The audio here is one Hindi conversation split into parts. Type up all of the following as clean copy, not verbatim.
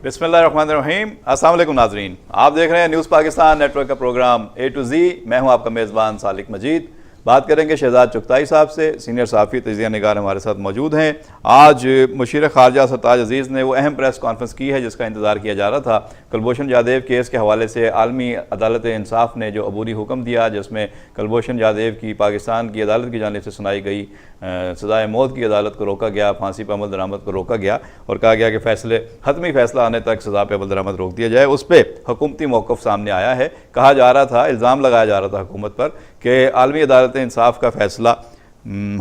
बिस्मिल्लाहिर्रहमानिर्रहीम। अस्सलाम वालेकुम नाजरीन, आप देख रहे हैं न्यूज़ पाकिस्तान नेटवर्क का प्रोग्राम A2Z। मैं हूं आपका मेज़बान सालिक मजीद। बात करेंगे शहजाद चुगताई साहब से। सीनियर सहाफ़ी तजिया निगार हमारे साथ मौजूद हैं। आज मुशीर ख़ारजा सरताज अजीज़ ने वो अहम प्रेस कॉन्फ्रेंस की है जिसका इंतज़ार किया जा रहा था। कलभूषण यादव केस के हवाले से आलमी अदालत इंसाफ ने जो अबूरी हुक्म दिया, जिसमें कलभूषण यादव की पाकिस्तान की अदालत की जानिब से सुनाई गई सज़ाए मौत की अदालत को रोका गया, फांसी पर अमल दरामद को रोका गया और कहा गया कि हतमी फैसला आने तक सज़ा पर अमल दरामद रोक दिया जाए। उस पर हुकूमती मौक़िफ़ सामने आया है। कहा जा रहा था, इल्ज़ाम लगाया जा रहा था हुकूमत पर कि आलमी अदालत इंसाफ का फ़ैसला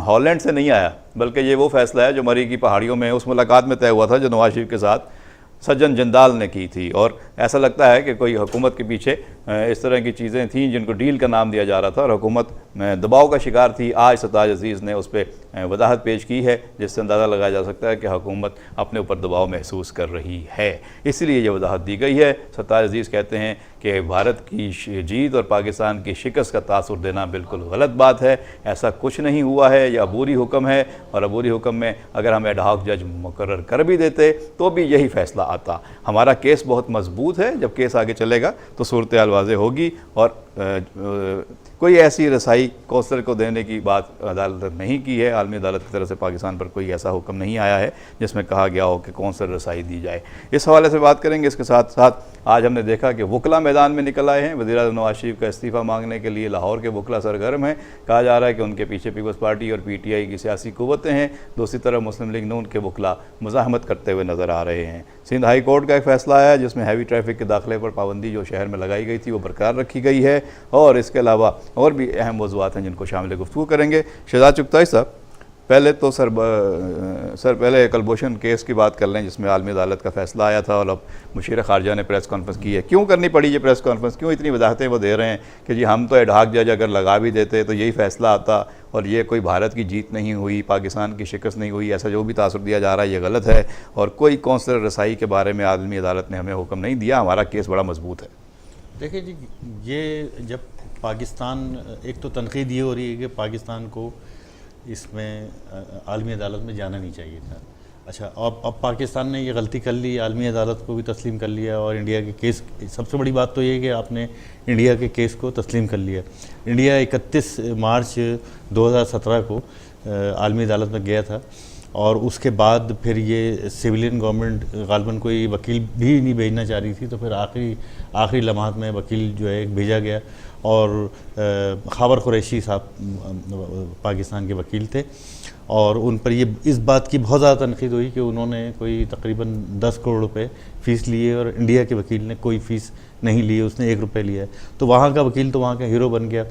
हॉलैंड से नहीं आया, बल्कि ये वो फ़ैसला है जो मरी की पहाड़ियों में उस मुलाकात में तय हुआ था जो नवाज शरीफ के साथ सज्जन जिंदाल ने की थी। और ऐसा लगता है कि कोई हुकूमत के पीछे इस तरह की चीज़ें थीं जिनको डील का नाम दिया जा रहा था और हुकूमत दबाव का शिकार थी। आज सरताज अजीज़ ने उस पर वजाहत पेश की है जिससे अंदाज़ा लगाया जा सकता है कि हुकूमत अपने ऊपर दबाव महसूस कर रही है, इसलिए ये वजाहत दी गई है। सरताज अजीज़ कहते हैं कि भारत की जीत और पाकिस्तान की शिकस्त का तासुर देना बिल्कुल गलत बात है, ऐसा कुछ नहीं हुआ है, यह अबूरी हुक्म है। और अबूरी हुक्म में अगर हम एडहॉक जज मुकर्रर कर भी देते तो भी यही फ़ैसला आता। हमारा केस बहुत मजबूत है, जब केस आगे चलेगा तो सूरत हाल वाज़ेह होगी और कोई ऐसी रसाई कौंसल को देने की बात अदालत ने नहीं की है। आलमी अदालत की तरफ से पाकिस्तान पर कोई ऐसा हुक्म नहीं आया है जिसमें कहा गया हो कि कौंसल रसाई दी जाए। इस हवाले से बात करेंगे। इसके साथ साथ आज हमने देखा कि वकला मैदान में निकल आए हैं। वज़ीर-ए-आज़म नवाज शरीफ का इस्तीफ़ा मांगने के लिए लाहौर के वकला सरगर्म हैं। कहा जा रहा है कि उनके पीछे पीपल्स पार्टी और PTI की सियासी क़ुव्वतें हैं। दूसरी तरफ मुस्लिम लीग नून के वकला मुज़ाहमत करते हुए नज़र आ रहे हैं। सिंध हाई कोर्ट का एक फ़ैसला आया जिसमें हैवी ट्रैफिक के दाखिले पर पाबंदी जो शहर में लगाई गई थी वो बरकरार रखी गई है। और इसके अलावा और भी अहम मौज़ूआत हैं जिनको शामिल गुफ्तगू करेंगे। शहजाद चुगताई साहब, पहले तो पहले कलभूषण केस की बात कर लें जिसमें आलमी अदालत का फ़ैसला आया था और अब मुशीर ख़ारजा ने प्रेस कॉन्फ्रेंस की है। क्यों करनी पड़ी ये प्रेस कॉन्फ्रेंस? क्यों इतनी वजाहतें वो दे रहे हैं कि जी हम तो एडहॉक जज अगर लगा भी देते तो यही फ़ैसला आता और ये कोई भारत की जीत नहीं हुई, पाकिस्तान की शिकस्त नहीं हुई, ऐसा जो भी तासुर दिया जा रहा है ये गलत है और कोई कौंसल रसाई के बारे में आलमी अदालत ने हमें हुक्म नहीं दिया, हमारा केस बड़ा मजबूत है। देखिए जी, ये जब पाकिस्तान, एक तो तनकीद ये हो रही है कि पाकिस्तान को इसमें आलमी अदालत में जाना नहीं चाहिए था। अच्छा, अब पाकिस्तान ने ये गलती कर ली, आलमी अदालत को भी तस्लीम कर लिया और इंडिया के केस, सबसे बड़ी बात तो ये है कि आपने इंडिया के केस को तस्लीम कर लिया। इंडिया 31 मार्च 2017 को आलमी अदालत में गया था और उसके बाद फिर ये सिविलियन गवर्नमेंट गालबन कोई वकील भी नहीं भेजना चाह रही थी, तो फिर आखिरी लम्हात में वकील जो है भेजा गया और खावर कुरैशी साहब पाकिस्तान के वकील थे और उन पर ये इस बात की बहुत ज़्यादा तनकीद हुई कि उन्होंने कोई तकरीबन 10 करोड़ रुपए फ़ीस लिए और इंडिया के वकील ने कोई फ़ीस नहीं ली, उसने 1 रुपये लिया है। तो वहाँ का वकील तो वहाँ का हीरो बन गया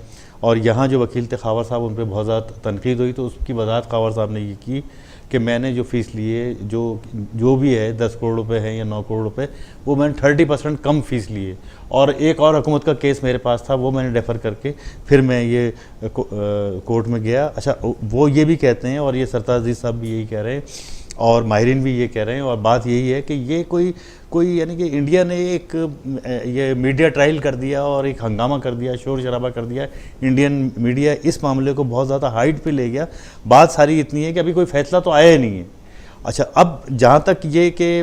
और यहाँ जो वकील थे खावर साहब, उन पर बहुत ज़्यादा तनकीद हुई। तो उसकी वजाहत खावर साहब ने ये की कि मैंने जो फ़ीस लिए, जो भी है 10 करोड़ रुपए है या 9 करोड़ रुपए, वो मैंने 30% कम फ़ीस लिए और एक और हुकूमत का केस मेरे पास था, वो मैंने डेफर करके फिर मैं ये कोर्ट में गया। अच्छा, वो ये भी कहते हैं और ये सरताज अजीज़ साहब भी यही कह रहे हैं और माहिरीन भी ये कह रहे हैं और बात यही है कि ये कोई यानी कि इंडिया ने एक ये मीडिया ट्रायल कर दिया और एक हंगामा कर दिया, शोर शराबा कर दिया। इंडियन मीडिया इस मामले को बहुत ज़्यादा हाइट पे ले गया। बात सारी इतनी है कि अभी कोई फ़ैसला तो आया ही नहीं है। अच्छा, अब जहाँ तक ये कि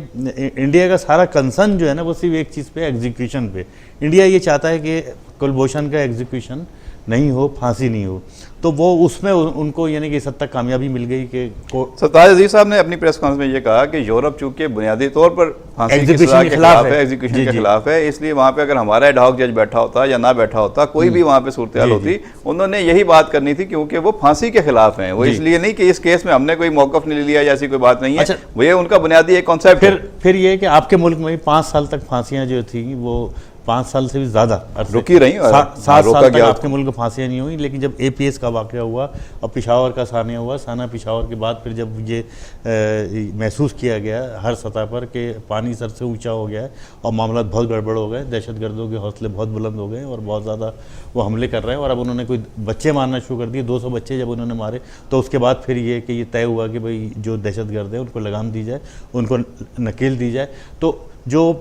इंडिया का सारा कंसर्न जो है ना वो सिर्फ एक चीज़ पे, एग्जीक्यूशन पे। इंडिया ये चाहता है कि कुलभूषण का एग्जीक्यूशन नहीं हो, फांसी नहीं हो, तो वो उसमें उनको यानी कि इस हद तक कामयाबी मिल गई कि सरताज अजीज़ साहब ने अपनी प्रेस कॉन्फ्रेंस में ये कहा कि यूरोप चूंकि बुनियादी तौर पर फांसी की सज़ा के खिलाफ है, एग्जीक्यूशन के खिलाफ है, इसलिए वहाँ पे अगर हमारा एडहॉक जज बैठा होता या ना बैठा होता, कोई भी वहाँ पे सूरत हाल होती, उन्होंने यही बात करनी थी क्योंकि वो फांसी के खिलाफ हैं। वो इसलिए नहीं कि इस केस में हमने कोई मौक़िफ़ नहीं लिया, ऐसी कोई बात नहीं है। ये उनका बुनियादी एक कॉन्सेप्ट है। फिर ये कि आपके मुल्क में 5 साल तक फांसियाँ जो थी वो 5 साल से भी ज़्यादा रुकी रही, 7 साल तक आपके मुल्क में फांसियाँ नहीं हुई। लेकिन जब APS का वाक़या हुआ और पिशावर का सानिया हुआ, साना पिशावर के बाद फिर जब ये महसूस किया गया हर सतह पर कि पानी सर से ऊंचा हो गया है और मामला बहुत गड़बड़ हो गए, दहशतगर्दों के हौसले बहुत बुलंद हो गए और बहुत ज़्यादा वो हमले कर रहे हैं और अब उन्होंने कोई बच्चे मारना शुरू कर दिए। 200 बच्चे जब उन्होंने मारे तो उसके बाद फिर ये कि ये तय हुआ कि भाई जो दहशतगर्द है उनको लगाम दी जाए, उनको नकेल दी जाए। तो जो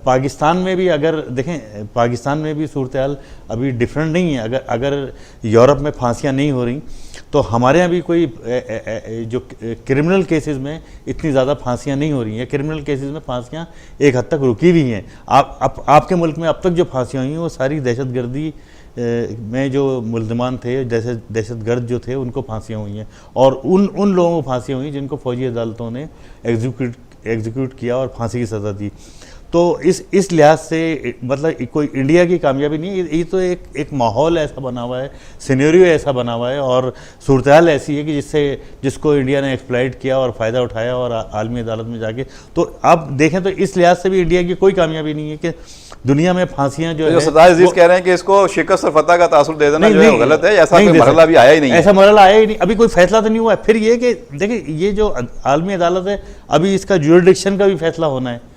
पाकिस्तान में भी अगर देखें, पाकिस्तान में भी सूरत हाल अभी डिफरेंट नहीं है। अगर यूरोप में फांसियाँ नहीं हो रही तो हमारे यहाँ भी कोई जो क्रिमिनल केसेस में इतनी ज़्यादा फांसियाँ नहीं हो रही हैं। क्रिमिनल केसेस में फांसियाँ एक हद तक रुकी हुई हैं। आपके मुल्क में अब तक जो फांसियाँ हुई हैं वो सारी दहशतगर्दी में जो मुल्ज़मान थे, दहशतगर्द जो थे, उनको फांसियाँ हुई हैं। और उन लोगों को फांसियाँ हुई जिनको फ़ौजी अदालतों ने एग्जीक्यूट किया और फांसी की सज़ा दी। तो इस लिहाज से मतलब कोई इंडिया की कामयाबी नहीं है, ये तो एक माहौल ऐसा बना हुआ है, सिनेरियो ऐसा बना हुआ है और सूरत हाल ऐसी है कि जिसको इंडिया ने एक्सप्लॉइट किया और फ़ायदा उठाया और आलमी अदालत में जाके। तो आप देखें तो इस लिहाज से भी इंडिया की कोई कामयाबी नहीं है कि दुनिया में फांसियां जो है, सत्तार अजीज कह रहे हैं कि इसको शिकस्त और फतह का तासुर दे देना जो है गलत है। ऐसा कोई मरहला भी आया ही नहीं है। ऐसा मरहला आया ही नहीं, अभी कोई फैसला तो नहीं हुआ है। फिर ये कि देखिए, ये जो आलमी अदालत है, अभी इसका ज्यूरिडिक्शन का भी फैसला होना है।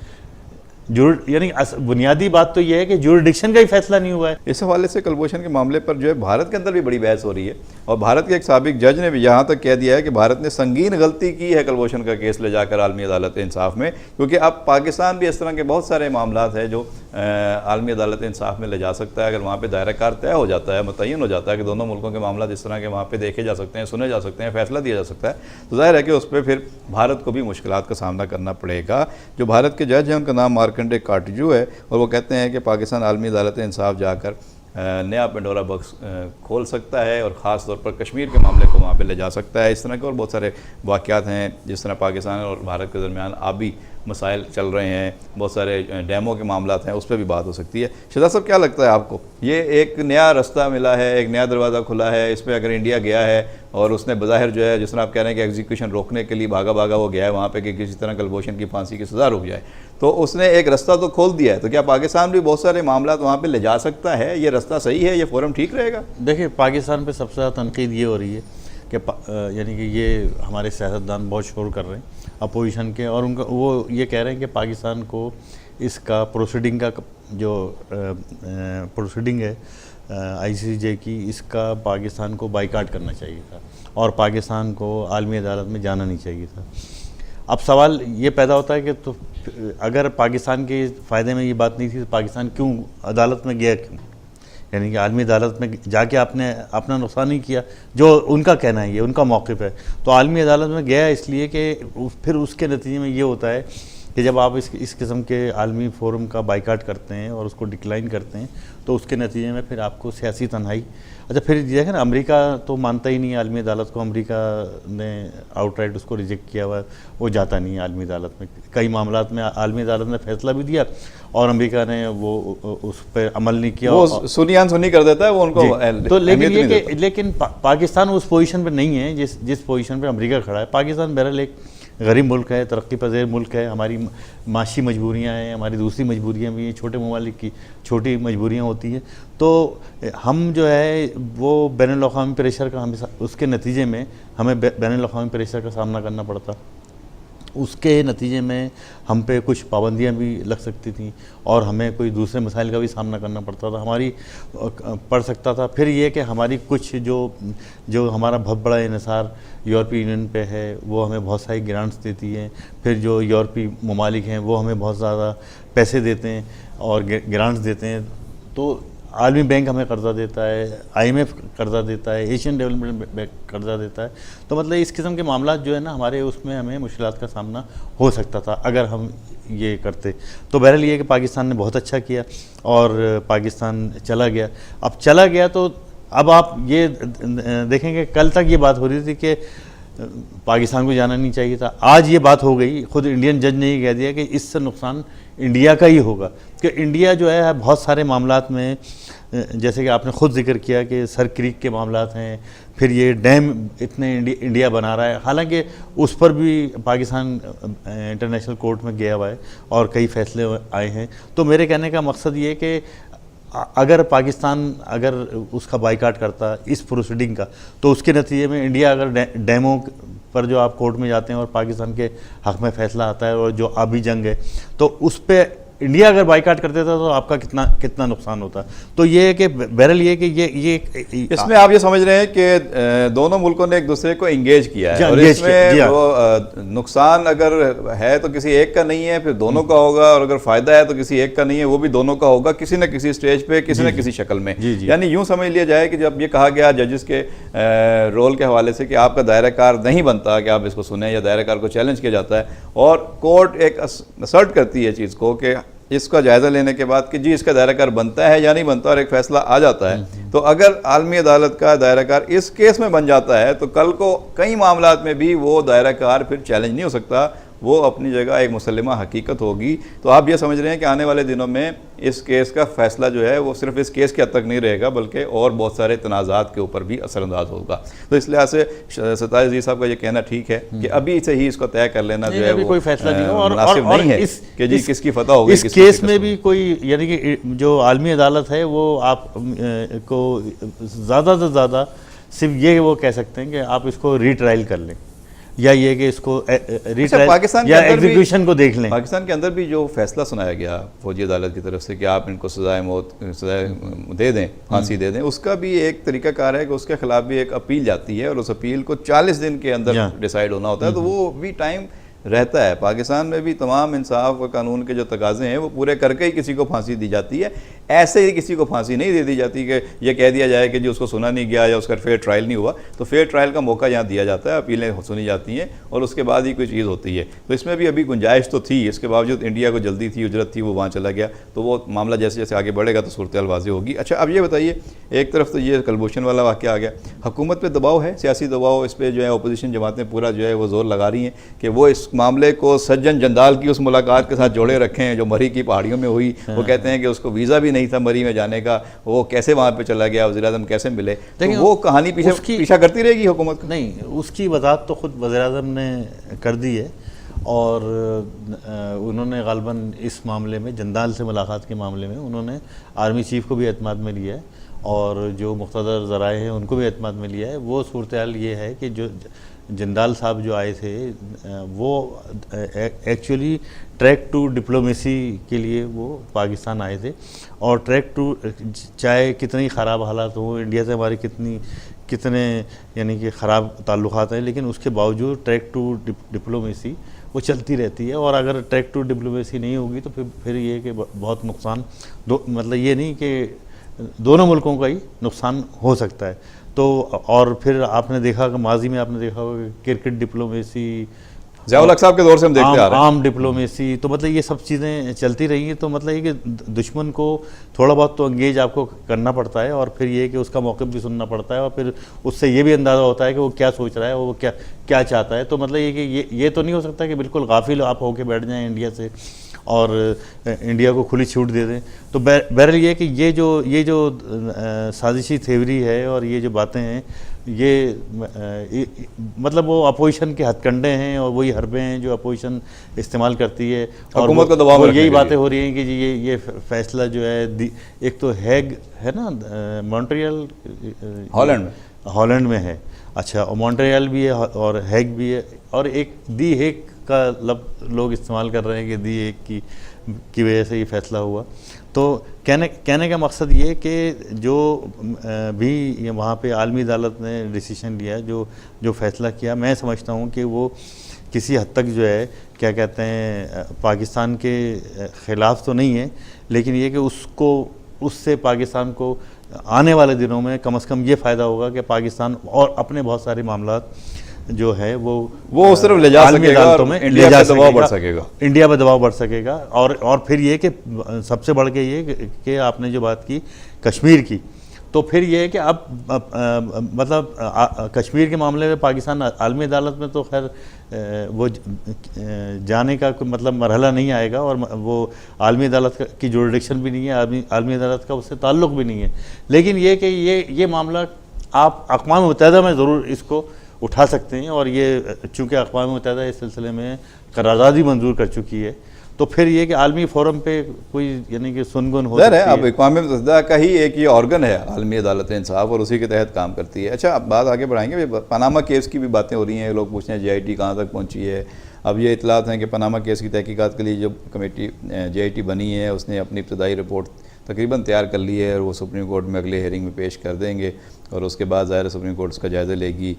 यानी बुनियादी बात तो यह है कि ज्यूरिडिक्शन का ही फैसला नहीं हुआ है। इस हवाले से कलभूषण के मामले पर जो है भारत के अंदर भी बड़ी बहस हो रही है और भारत के एक साबिक जज ने भी यहाँ तक कह दिया है कि भारत ने संगीन गलती की है कलभूषण का केस ले जाकर आलमी अदालत इंसाफ में, क्योंकि अब पाकिस्तान भी इस तरह के बहुत सारे मामला हैं जो आलमी अदालत इंसाफ में ले जा सकता है। अगर वहाँ पर दायरा कार तय हो जाता है, मुतय्यन हो जाता है कि दोनों मुल्कों के मामला इस तरह के वहाँ पर देखे जा सकते हैं, सुने जा सकते हैं, फैसला दिया जा सकता है, तो जाहिर है कि उस पर फिर भारत को भी मुश्किलात का सामना करना पड़ेगा। जो भारत के जज हैं उनका नाम मार्कंडे काटजू है और वो कहते हैं कि पाकिस्तान आलमी अदालत इंसाफ जाकर नया पेंडोरा बॉक्स खोल सकता है और ख़ास तौर पर कश्मीर के मामले को वहाँ पे ले जा सकता है। इस तरह के और बहुत सारे वाक़यात हैं, जिस तरह पाकिस्तान और भारत के दरमियान आबी मसाइल चल रहे हैं, बहुत सारे डैमों के मामला हैं, उस पर भी बात हो सकती है। शहजाद साहब, क्या लगता है आपको, ये एक नया रास्ता मिला है, एक नया दरवाज़ा खुला है, इस पर अगर इंडिया गया है और उसने बज़ाहिर जो है, जिस तरह आप कह रहे हैं कि एग्जीक्यूशन रोकने के लिए भागा वो गया है वहाँ पे कि किसी तरह कलभूषण की फांसी की सज़ा रुक जाए, तो उसने एक रास्ता तो खोल दिया है, तो क्या पाकिस्तान भी बहुत सारे मामला वहाँ पे ले जा सकता है? ये रास्ता सही है, ये फोरम ठीक रहेगा? देखिए, पाकिस्तान पे सबसे ज़्यादा तनकीद ये हो रही है कि यानी कि ये हमारे सियासतदान बहुत शोर कर रहे हैं अपोजिशन के, और उनका वो ये कह रहे हैं कि पाकिस्तान को इसका प्रोसीडिंग का जो प्रोसीडिंग है ICJ की, इसका पाकिस्तान को बाइकाट करना चाहिए था और पाकिस्तान को आलमी अदालत में जाना नहीं चाहिए था। अब सवाल ये पैदा होता है कि तो अगर पाकिस्तान के फ़ायदे में ये बात नहीं थी तो पाकिस्तान क्यों अदालत में गया, क्यों? यानी कि आलमी अदालत में जाके आपने अपना नुकसान नहीं किया, जो उनका कहना है, ये उनका मौक़िफ़ है। तो आलमी अदालत में गया इसलिए कि फिर उसके नतीजे में ये होता है कि जब आप इस किस्म के आलमी फोरम का बाइकाट करते हैं और उसको डिक्लाइन करते हैं तो उसके नतीजे में फिर आपको सियासी तन्हाई। अच्छा, फिर देखें ना, अमेरिका तो मानता ही नहीं है आलमी अदालत को, अमेरिका ने आउटराइट उसको रिजेक्ट किया हुआ है, वो जाता नहीं है आलमी अदालत में। कई मामलात में आलमी अदालत ने फैसला भी दिया और अमेरिका ने वो उस पर अमल नहीं किया, वो सुनी कर देता है वो उनको। तो लेकिन पाकिस्तान उस पोजीशन पर नहीं है जिस पोजीशन पर अमेरिका खड़ा है। पाकिस्तान बहरहाल एक गरीब मुल्क है, तरक्की पज़ीर मुल्क है, हमारी माशी मजबूरियाँ हैं, हमारी दूसरी मजबूरियाँ भी हैं, छोटे ममालिक की छोटी मजबूरियाँ होती हैं। तो हम जो है वो बैनुल-अक़वामी प्रेशर का हमेशा, उसके नतीजे में हमें बैनुल-अक़वामी प्रेशर का सामना करना पड़ता, उसके नतीजे में हम पे कुछ पाबंदियां भी लग सकती थी और हमें कोई दूसरे मसाइल का भी सामना करना पड़ता था, हमारी पड़ सकता था। फिर ये कि हमारी कुछ जो हमारा बहुत बड़ा इन्हिसार यूरोपीय यूनियन पे है, वो हमें बहुत सारी ग्रांट्स देती है। फिर जो यूरोपीय ममालिक हैं वो हमें बहुत ज़्यादा पैसे देते हैं और ग्रांट्स देते हैं। तो आलमी बैंक हमें कर्ज़ा देता है, IMF कर्ज़ा देता है, एशियन डेवलपमेंट बैंक कर्ज़ा देता है। तो मतलब इस किस्म के मामला जो है ना, हमारे उसमें हमें मुश्किलात का सामना हो सकता था अगर हम ये करते। तो बहरहाल ये कि पाकिस्तान ने बहुत अच्छा किया और पाकिस्तान चला गया। अब चला गया तो अब आप ये देखेंगे, कल तक ये बात हो रही थी कि पाकिस्तान को जाना नहीं चाहिए था, आज ये बात हो गई, खुद इंडियन जज ने ये कह दिया कि इससे नुकसान इंडिया का ही होगा, कि इंडिया जो है बहुत सारे मामलात में, जैसे कि आपने ख़ुद जिक्र किया कि सर क्रीक के मामलात हैं, फिर ये डैम इतने इंडिया बना रहा है, हालांकि उस पर भी पाकिस्तान इंटरनेशनल कोर्ट में गया हुआ है और कई फैसले आए हैं। तो मेरे कहने का मकसद ये कि अगर पाकिस्तान अगर उसका बाइकाट करता इस प्रोसीडिंग का, तो उसके नतीजे में इंडिया अगर डैमों पर जो आप कोर्ट में जाते हैं और पाकिस्तान के हक़ में फ़ैसला आता है और जो आबी जंग है, तो उस पर इंडिया अगर बाइकाट कर देता तो आपका कितना कितना नुकसान होता। तो ये है कि बहरहाल ये कि ये इसमें आप ये समझ रहे हैं कि दोनों मुल्कों ने एक दूसरे को इंगेज किया है और इसमें वो नुकसान अगर है तो किसी एक का नहीं है, फिर दोनों का होगा, और अगर फायदा है तो किसी एक का नहीं है, वो भी दोनों का होगा किसी न किसी स्टेज पे, किसी न किसी शक्ल में। यानी यूं समझ लिया जाए कि जब ये कहा गया जजेस के रोल के हवाले से कि आपका दायरा कार नहीं बनता कि आप इसको सुने, या दायरा कार को चैलेंज किया जाता है, और कोर्ट एक असर्ट करती है चीज़ को कि इसका जायज़ा लेने के बाद कि जी इसका दायरा कार बनता है या नहीं बनता, और एक फैसला आ जाता है। तो अगर आलमी अदालत का दायरा कार इस केस में बन जाता है तो कल को कई मामलात में भी वो दायरा कार फिर चैलेंज नहीं हो सकता, वो अपनी जगह एक मुसल्लिमा हकीकत होगी। तो आप ये समझ रहे हैं कि आने वाले दिनों में इस केस का फैसला जो है वो सिर्फ इस केस के हद तक नहीं रहेगा, बल्कि और बहुत सारे तनाज़ात के ऊपर भी असरअंदाज होगा। तो इस लिहाज से सतार जी साहब का ये कहना ठीक है कि अभी से ही इसको तय कर लेना जो है वो कोई फैसला नहीं हो, और नहीं है कि जी किसकी फतह होगी। इस केस में भी कोई यानी कि जो आलमी अदालत है वो आप को ज़्यादा से ज़्यादा सिर्फ ये वो कह सकते हैं कि आप इसको रीट्रायल कर लें, या ये कि इसको पाकिस्तान या एग्जीक्यूशन को देख लें। पाकिस्तान के अंदर भी जो फैसला सुनाया गया फौजी अदालत की तरफ से कि आप इनको सजाए मौत दे दें, फांसी दे दें, उसका भी एक तरीकाकार है कि उसके खिलाफ भी एक अपील जाती है, और उस अपील को 40 दिन के अंदर डिसाइड होना होता है। तो वो भी टाइम रहता है। पाकिस्तान में भी तमाम इंसाफ और कानून के जो तकाजे हैं वो पूरे करके ही किसी को फांसी दी जाती है। ऐसे ही किसी को फांसी नहीं दे दी जाती कि ये कह दिया जाए कि जी उसको सुना नहीं गया या उसका फेयर ट्रायल नहीं हुआ। तो फेयर ट्रायल का मौका यहाँ दिया जाता है, अपीलें सुनी जाती हैं और उसके बाद ही कोई चीज़ होती है। तो इसमें भी अभी गुंजाइश तो थी, इसके बावजूद इंडिया को जल्दी थी, उजरत थी, वो वहाँ चला गया। तो वो मामला जैसे जैसे आगे बढ़ेगा तो सूरत हाल वाज़ेह होगी। अच्छा, अब ये बताइए, एक तरफ तो ये कलभूषण वाला वाक़या आ गया, हुकूमत पे दबाव है, सियासी दबाव, इस पर जो है अपोजिशन जमातें पूरा जो है वो जोर लगा रही हैं कि वो इस मामले को सज्जन जंदाल की उस मुलाकात के साथ जोड़े रखे हैं जो मरी की पहाड़ियों में हुई। वो कहते हैं कि उसको वीज़ा भी नहीं था मरी में जाने का, वो कैसे वहाँ पे चला गया, वज़ीर-ए-आज़म कैसे मिले। तो वो कहानी पीछा करती रहेगी हुकूमत? नहीं, उसकी वजाहत तो खुद वज़ीर-ए-आज़म ने कर दी है, और उन्होंने गालबन इस मामले में, जंदाल से मुलाकात के मामले में उन्होंने आर्मी चीफ को भी एतमाद में लिया है, और जो मुख्तदर ज़राए हैं उनको भी एतमाद में लिया है। वो सूरत हाल ये है कि जो जंदाल साहब जो आए थे वो एक्चुअली ट्रैक टू डिप्लोमेसी के लिए वो पाकिस्तान आए थे, और ट्रैक टू, चाहे कितनी ख़राब हालात हो, इंडिया से हमारे कितने यानी कि ख़राब ताल्लुक़ात हैं, लेकिन उसके बावजूद ट्रैक टू डिप्लोमेसी वो चलती रहती है। और अगर ट्रैक टू डिप्लोमेसी नहीं होगी तो फिर ये कि बहुत नुकसान, मतलब ये नहीं कि दोनों मुल्कों का ही नुकसान हो सकता है। तो और फिर आपने देखा कि माजी में आपने देखा होगा कि क्रिकेट डिप्लोमेसी, ज़िया-उल-हक साहब के दौर से हम देखते आ रहे हैं, आम डिप्लोमेसी, तो मतलब ये सब चीज़ें चलती रही हैं। तो मतलब ये कि दुश्मन को थोड़ा बहुत तो एंगेज आपको करना पड़ता है, और फिर ये कि उसका मौक़िफ़ भी सुनना पड़ता है, और फिर उससे ये भी अंदाज़ा होता है कि वो क्या सोच रहा है, वो क्या चाहता है। तो मतलब ये कि ये तो नहीं हो सकता कि बिल्कुल गाफिल आप होके बैठ जाएँ इंडिया से और इंडिया को खुली छूट दे दें। तो बहरहाल ये कि ये जो साजिशी थ्योरी है और ये जो बातें हैं, ये मतलब वो अपोजिशन के हथकंडे हैं और वही हरबे हैं जो अपोजिशन इस्तेमाल करती है, और हुकूमत को दबाव में यही बातें हो रही हैं कि जी ये फैसला जो है, एक तो हैग है ना, मॉन्ट्रियल हॉलैंड में है, अच्छा, और मॉन्ट्रियल भी है और हैग भी है, और एक दी हेग का लोग इस्तेमाल कर रहे हैं कि दी हेग की वजह से ये फैसला हुआ। तो कहने का मकसद ये कि जो भी वहाँ पे आलमी अदालत ने डिसीजन लिया, जो फैसला किया, मैं समझता हूँ कि वो किसी हद तक जो है क्या कहते हैं पाकिस्तान के ख़िलाफ़ तो नहीं है, लेकिन ये कि उससे पाकिस्तान को आने वाले दिनों में कम से कम ये फ़ायदा होगा कि पाकिस्तान और अपने बहुत सारे मामलात जो है वो उस तरफ ले जा सकेगा, अदालतों में इंडिया पे दबाव बढ़ सकेगा, इंडिया पे दबाव बढ़ सकेगा। और फिर ये कि सबसे बढ़ के ये कि आपने जो बात की कश्मीर की, तो फिर ये है कि अब मतलब कश्मीर के मामले में पाकिस्तान आलमी अदालत में तो खैर वो जाने का कोई मतलब मरहला नहीं आएगा, और वो आलमी अदालत की जुरिडिक्शन भी नहीं है, आलमी अदालत का उससे ताल्लुक़ भी नहीं है। लेकिन ये कि ये मामला आप अक़वाम मुत्तहिदा में ज़रूर इसको उठा सकते हैं, और ये चूँकि अक़वाम मुत्तहिदा इस सिलसिले में करारदाद ही मंजूर कर चुकी है, तो फिर ये कि आलमी फोरम पे कोई यानी कि सुनगुन हो है। अब अक़वाम मुत्तहिदा का ही एक ये ऑर्गन है आलमी अदालत इंसाफ, और उसी के तहत काम करती है। अच्छा, अब बात आगे बढ़ाएंगे। पनामा केस की भी बातें हो रही हैं, लोग पूछते हैं JIT कहाँ तक पहुँची है। अब ये इतलात हैं कि पनामा केस की तहकीकात के लिए जो कमेटी JIT बनी है उसने अपनी इब्तदाई रिपोर्ट तकरीबन तैयार कर ली है, और वो सुप्रीम कोर्ट में अगले हेयरिंग में पेश कर देंगे, और उसके बाद ज़ाहिर सुप्रीम कोर्ट उसका जायज़ा लेगी।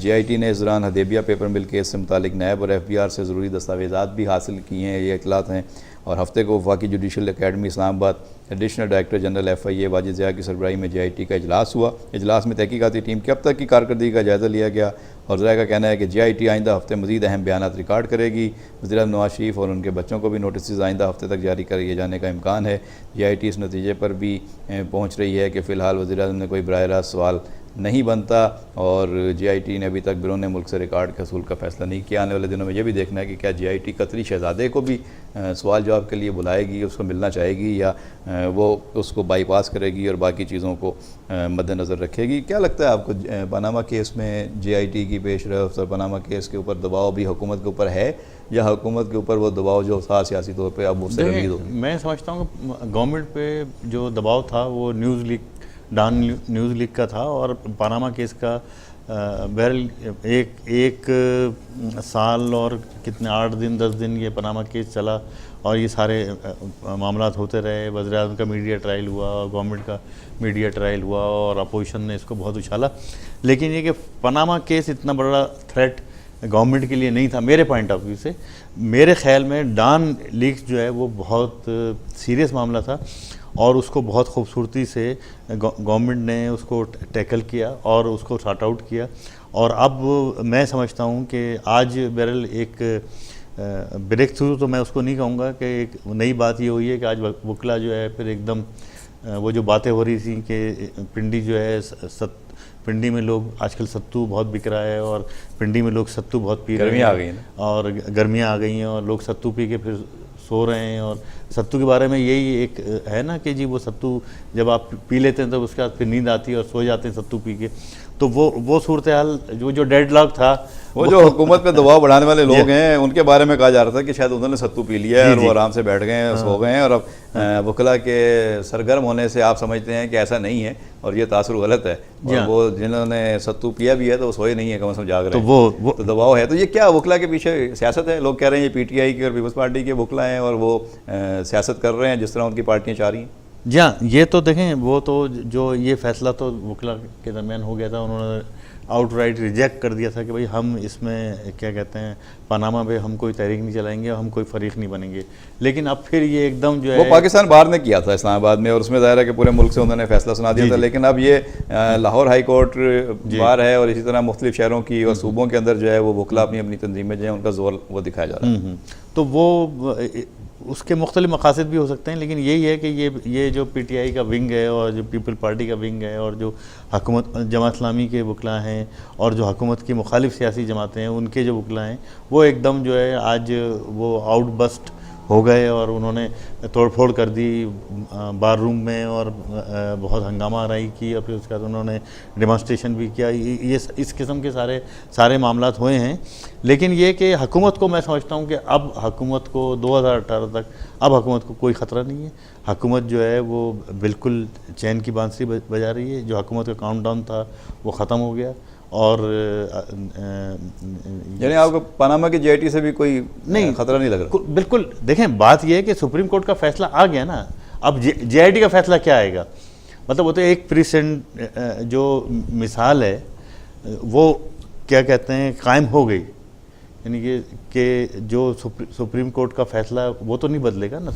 JIT ने इस दौरान हदेबिया पेपर मिल केस से मुतालिक नैब और FBR से ज़रूरी दस्तावेज़ात भी हासिल किए हैं, ये इतलात हैं। और हफ्ते को वफाकी judicial academy Islamabad additional director general FIA Wajid Zia की सरबराही में JIT का इजलास हुआ। इजलास में तहकीकाती टीम की अब तक की कारकर्दगी का जायज़ा लिया गया, और ज़िया का कहना है कि JIT आइंदा हफ्ते मज़ीद अहम बयानात रिकॉर्ड करेगी। वज़ीर नवाज शरीफ और उनके बच्चों को भी नोटिस आइंदा हफ्ते तक जारी किए जाने का इम्कान है। JIT इस नतीजे पर भी पहुँच रही है कि फ़िलहाल वज़ीर आज़म ने कोई बराह रास्त सवाल नहीं बनता, और JIT ने अभी तक बैरून मुल्क से रिकॉर्ड के असूल का फैसला नहीं किया। आने वाले दिनों में ये भी देखना है कि क्या JIT कतरी शहजादे को भी सवाल जवाब के लिए बुलाएगी, उसको मिलना चाहेगी, या वो उसको बाईपास करेगी और बाकी चीज़ों को मद्देनज़र रखेगी। क्या लगता है आपको पनामा केस में JIT की पेशरफ्त और पनामा केस के ऊपर दबाव भी हुकूमत के ऊपर है, या हुकूमत के ऊपर वो दबाव जो था सियासी तौर पर अब उससे रिलीज हो? मैं समझता हूँ कि गवर्नमेंट पे जो दबाव था वो न्यूज़ लीक का था, और पनामा केस का बहरहाल एक साल और कितने 8 दिन 10 दिन ये पनामा केस चला, और ये सारे मामलात होते रहे। वज़ीर-ए-आज़म का मीडिया ट्रायल हुआ, और गवर्नमेंट का मीडिया ट्रायल हुआ, और अपोजिशन ने इसको बहुत उछाला। लेकिन ये कि पनामा केस इतना बड़ा थ्रेट गवर्नमेंट के लिए नहीं था मेरे पॉइंट ऑफ व्यू से। मेरे ख्याल में डान लीक्स जो है वो बहुत सीरियस मामला था, और उसको बहुत खूबसूरती से गवर्नमेंट ने उसको टैकल किया और उसको सॉर्ट आउट किया। और अब मैं समझता हूँ कि आज बहरहाल एक ब्रेक थ्रू तो मैं उसको नहीं कहूँगा कि एक नई बात ये हुई है कि आज वकला जो है फिर एकदम वो जो बातें हो रही थी कि पिंडी जो है पिंडी में लोग आजकल सत्तू बहुत बिक रहा है, और पिंडी में लोग सत्तू बहुत पी रहे हैं, गर्मियाँ आ गई हैं, और गर्मियाँ आ गई हैं, और लोग सत्तू पी के फिर सो रहे हैं। और सत्तू के बारे में यही एक है ना कि जी वो सत्तू जब आप पी लेते हैं तो उसके बाद फिर नींद आती है और सो जाते हैं सत्तू पी के। तो वो सूरत हाल जो डेडलॉक था, वो जो हुकूमत पे दबाव बढ़ाने वाले लोग हैं उनके बारे में कहा जा रहा था कि शायद उन्होंने सत्तू पी लिया है और वो आराम से बैठ गए हैं, सो गए हैं, और अब वकला के सरगर्म होने से आप समझते हैं कि ऐसा नहीं है, और ये तासुर गलत है। और वो जिन्होंने सत्तू पिया भी है तो वो सोए नहीं है, कम से कम जाग रहे हैं, तो दबाव है। तो ये क्या वकला के पीछे सियासत है? लोग कह रहे हैं ये PTI की और पीपल्स पार्टी के वकला हैं, और वो सियासत कर रहे हैं जिस तरह उनकी पार्टियाँ चाह रही हैं। जी हाँ, ये तो देखें, वो तो जो ये फैसला तो वकला के दरमियान हो गया था, उन्होंने आउटराइट रिजेक्ट कर दिया था कि भाई हम इसमें क्या कहते हैं पनामा पे हम कोई तहरीक नहीं चलाएंगे, हम कोई फरीक नहीं बनेंगे। लेकिन अब फिर ये एकदम जो है वो पाकिस्तान बार ने किया था इस्लामाबाद में, और उसमें ज़ाहिर है कि पूरे मुल्क से उन्होंने फैसला सुना दिया था। लेकिन अब ये लाहौर हाई कोर्ट बार है, और इसी तरह मुख्तलिफ शहरों की और सूबों के अंदर जो है वो वकला अपनी अपनी तंजीमें जो है उनका जोर वो दिखाया जा रहा है। तो वो उसके मुख्तलिफ मकासद भी हो सकते हैं, लेकिन यही है कि ये जो PTI का विंग है और जो पीपल पार्टी का विंग है और जो हुकूमत जमात इस्लामी के वकला हैं और जो हुकूमत की मुखालिफ सियासी जमातें हैं उनके जो वकला हैं वो एकदम जो है आज वो आउटबस्ट हो गए और उन्होंने तोड़फोड़ कर दी बार रूम में और बहुत हंगामा आराई की, और फिर उसके बाद उन्होंने डेमोन्स्ट्रेशन भी किया। ये इस किस्म के सारे मामलात हुए हैं। लेकिन ये कि हुकूमत को मैं समझता हूँ कि अब हुकूमत को 2018 तक अब हुकूमत को कोई ख़तरा नहीं है। हुकूमत जो है वो बिल्कुल चैन की बांसुरी बजा रही है। जो हुकूमत का काउंटडाउन था वो ख़त्म हो गया, और यानी आपको पनामा की JIT से भी कोई नहीं खतरा नहीं लग रहा? बिल्कुल। देखें, बात यह है कि सुप्रीम कोर्ट का फैसला आ गया ना, अब JIT का फैसला क्या आएगा? मतलब वो तो एक प्रेसिडेंट जो मिसाल है वो क्या कहते हैं कायम हो गई, यानी कि जो सुप्रीम कोर्ट का फैसला वो तो नहीं बदलेगा ना।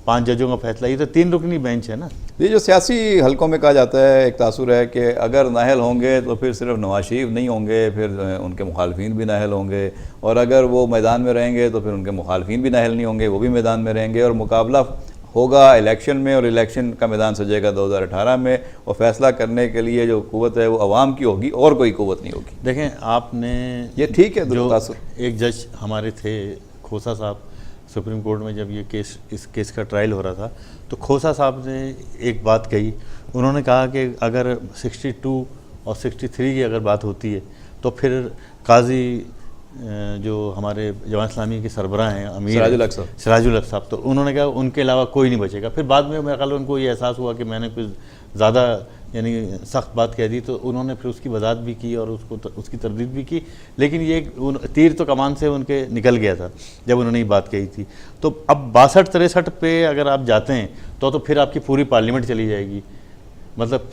5 जजों का फैसला, ये तो 3 रुकनी बेंच है ना। ये जो सियासी हलकों में कहा जाता है, एक तासुर है कि अगर नाहल होंगे तो फिर सिर्फ नवाज शरीफ नहीं होंगे, फिर उनके मुखालफिन भी नाहल होंगे, और अगर वो मैदान में रहेंगे तो फिर उनके मुखालफिन भी नाहल नहीं होंगे, वो भी मैदान में रहेंगे, और मुकाबला होगा इलेक्शन में, और इलेक्शन का मैदान सजेगा 2018 में, और फैसला करने के लिए जो कुव्वत है वो अवाम की होगी और कोई कुव्वत नहीं होगी। देखें, आपने ये ठीक है, जो एक जज हमारे थे खोसा साहब, सुप्रीम कोर्ट में जब ये इस केस का ट्रायल हो रहा था तो खोसा साहब ने एक बात कही। उन्होंने कहा कि अगर 62 और 63 की अगर बात होती है तो फिर काजी जो हमारे जमात इस्लामी के सरबराह हैं अमीर सिराजुल हक साहब, तो उन्होंने कहा उनके अलावा कोई नहीं बचेगा। फिर बाद में मेरे ख्याल उनको ये एहसास हुआ कि मैंने कुछ ज़्यादा यानी सख्त बात कह दी, तो उन्होंने फिर उसकी वजाहत भी की और उसकी तरदीद भी की, लेकिन ये तीर तो कमान से उनके निकल गया था जब उन्होंने ये बात कही थी। तो अब 62-63 पे अगर आप जाते हैं तो फिर आपकी पूरी पार्लियामेंट चली जाएगी। मतलब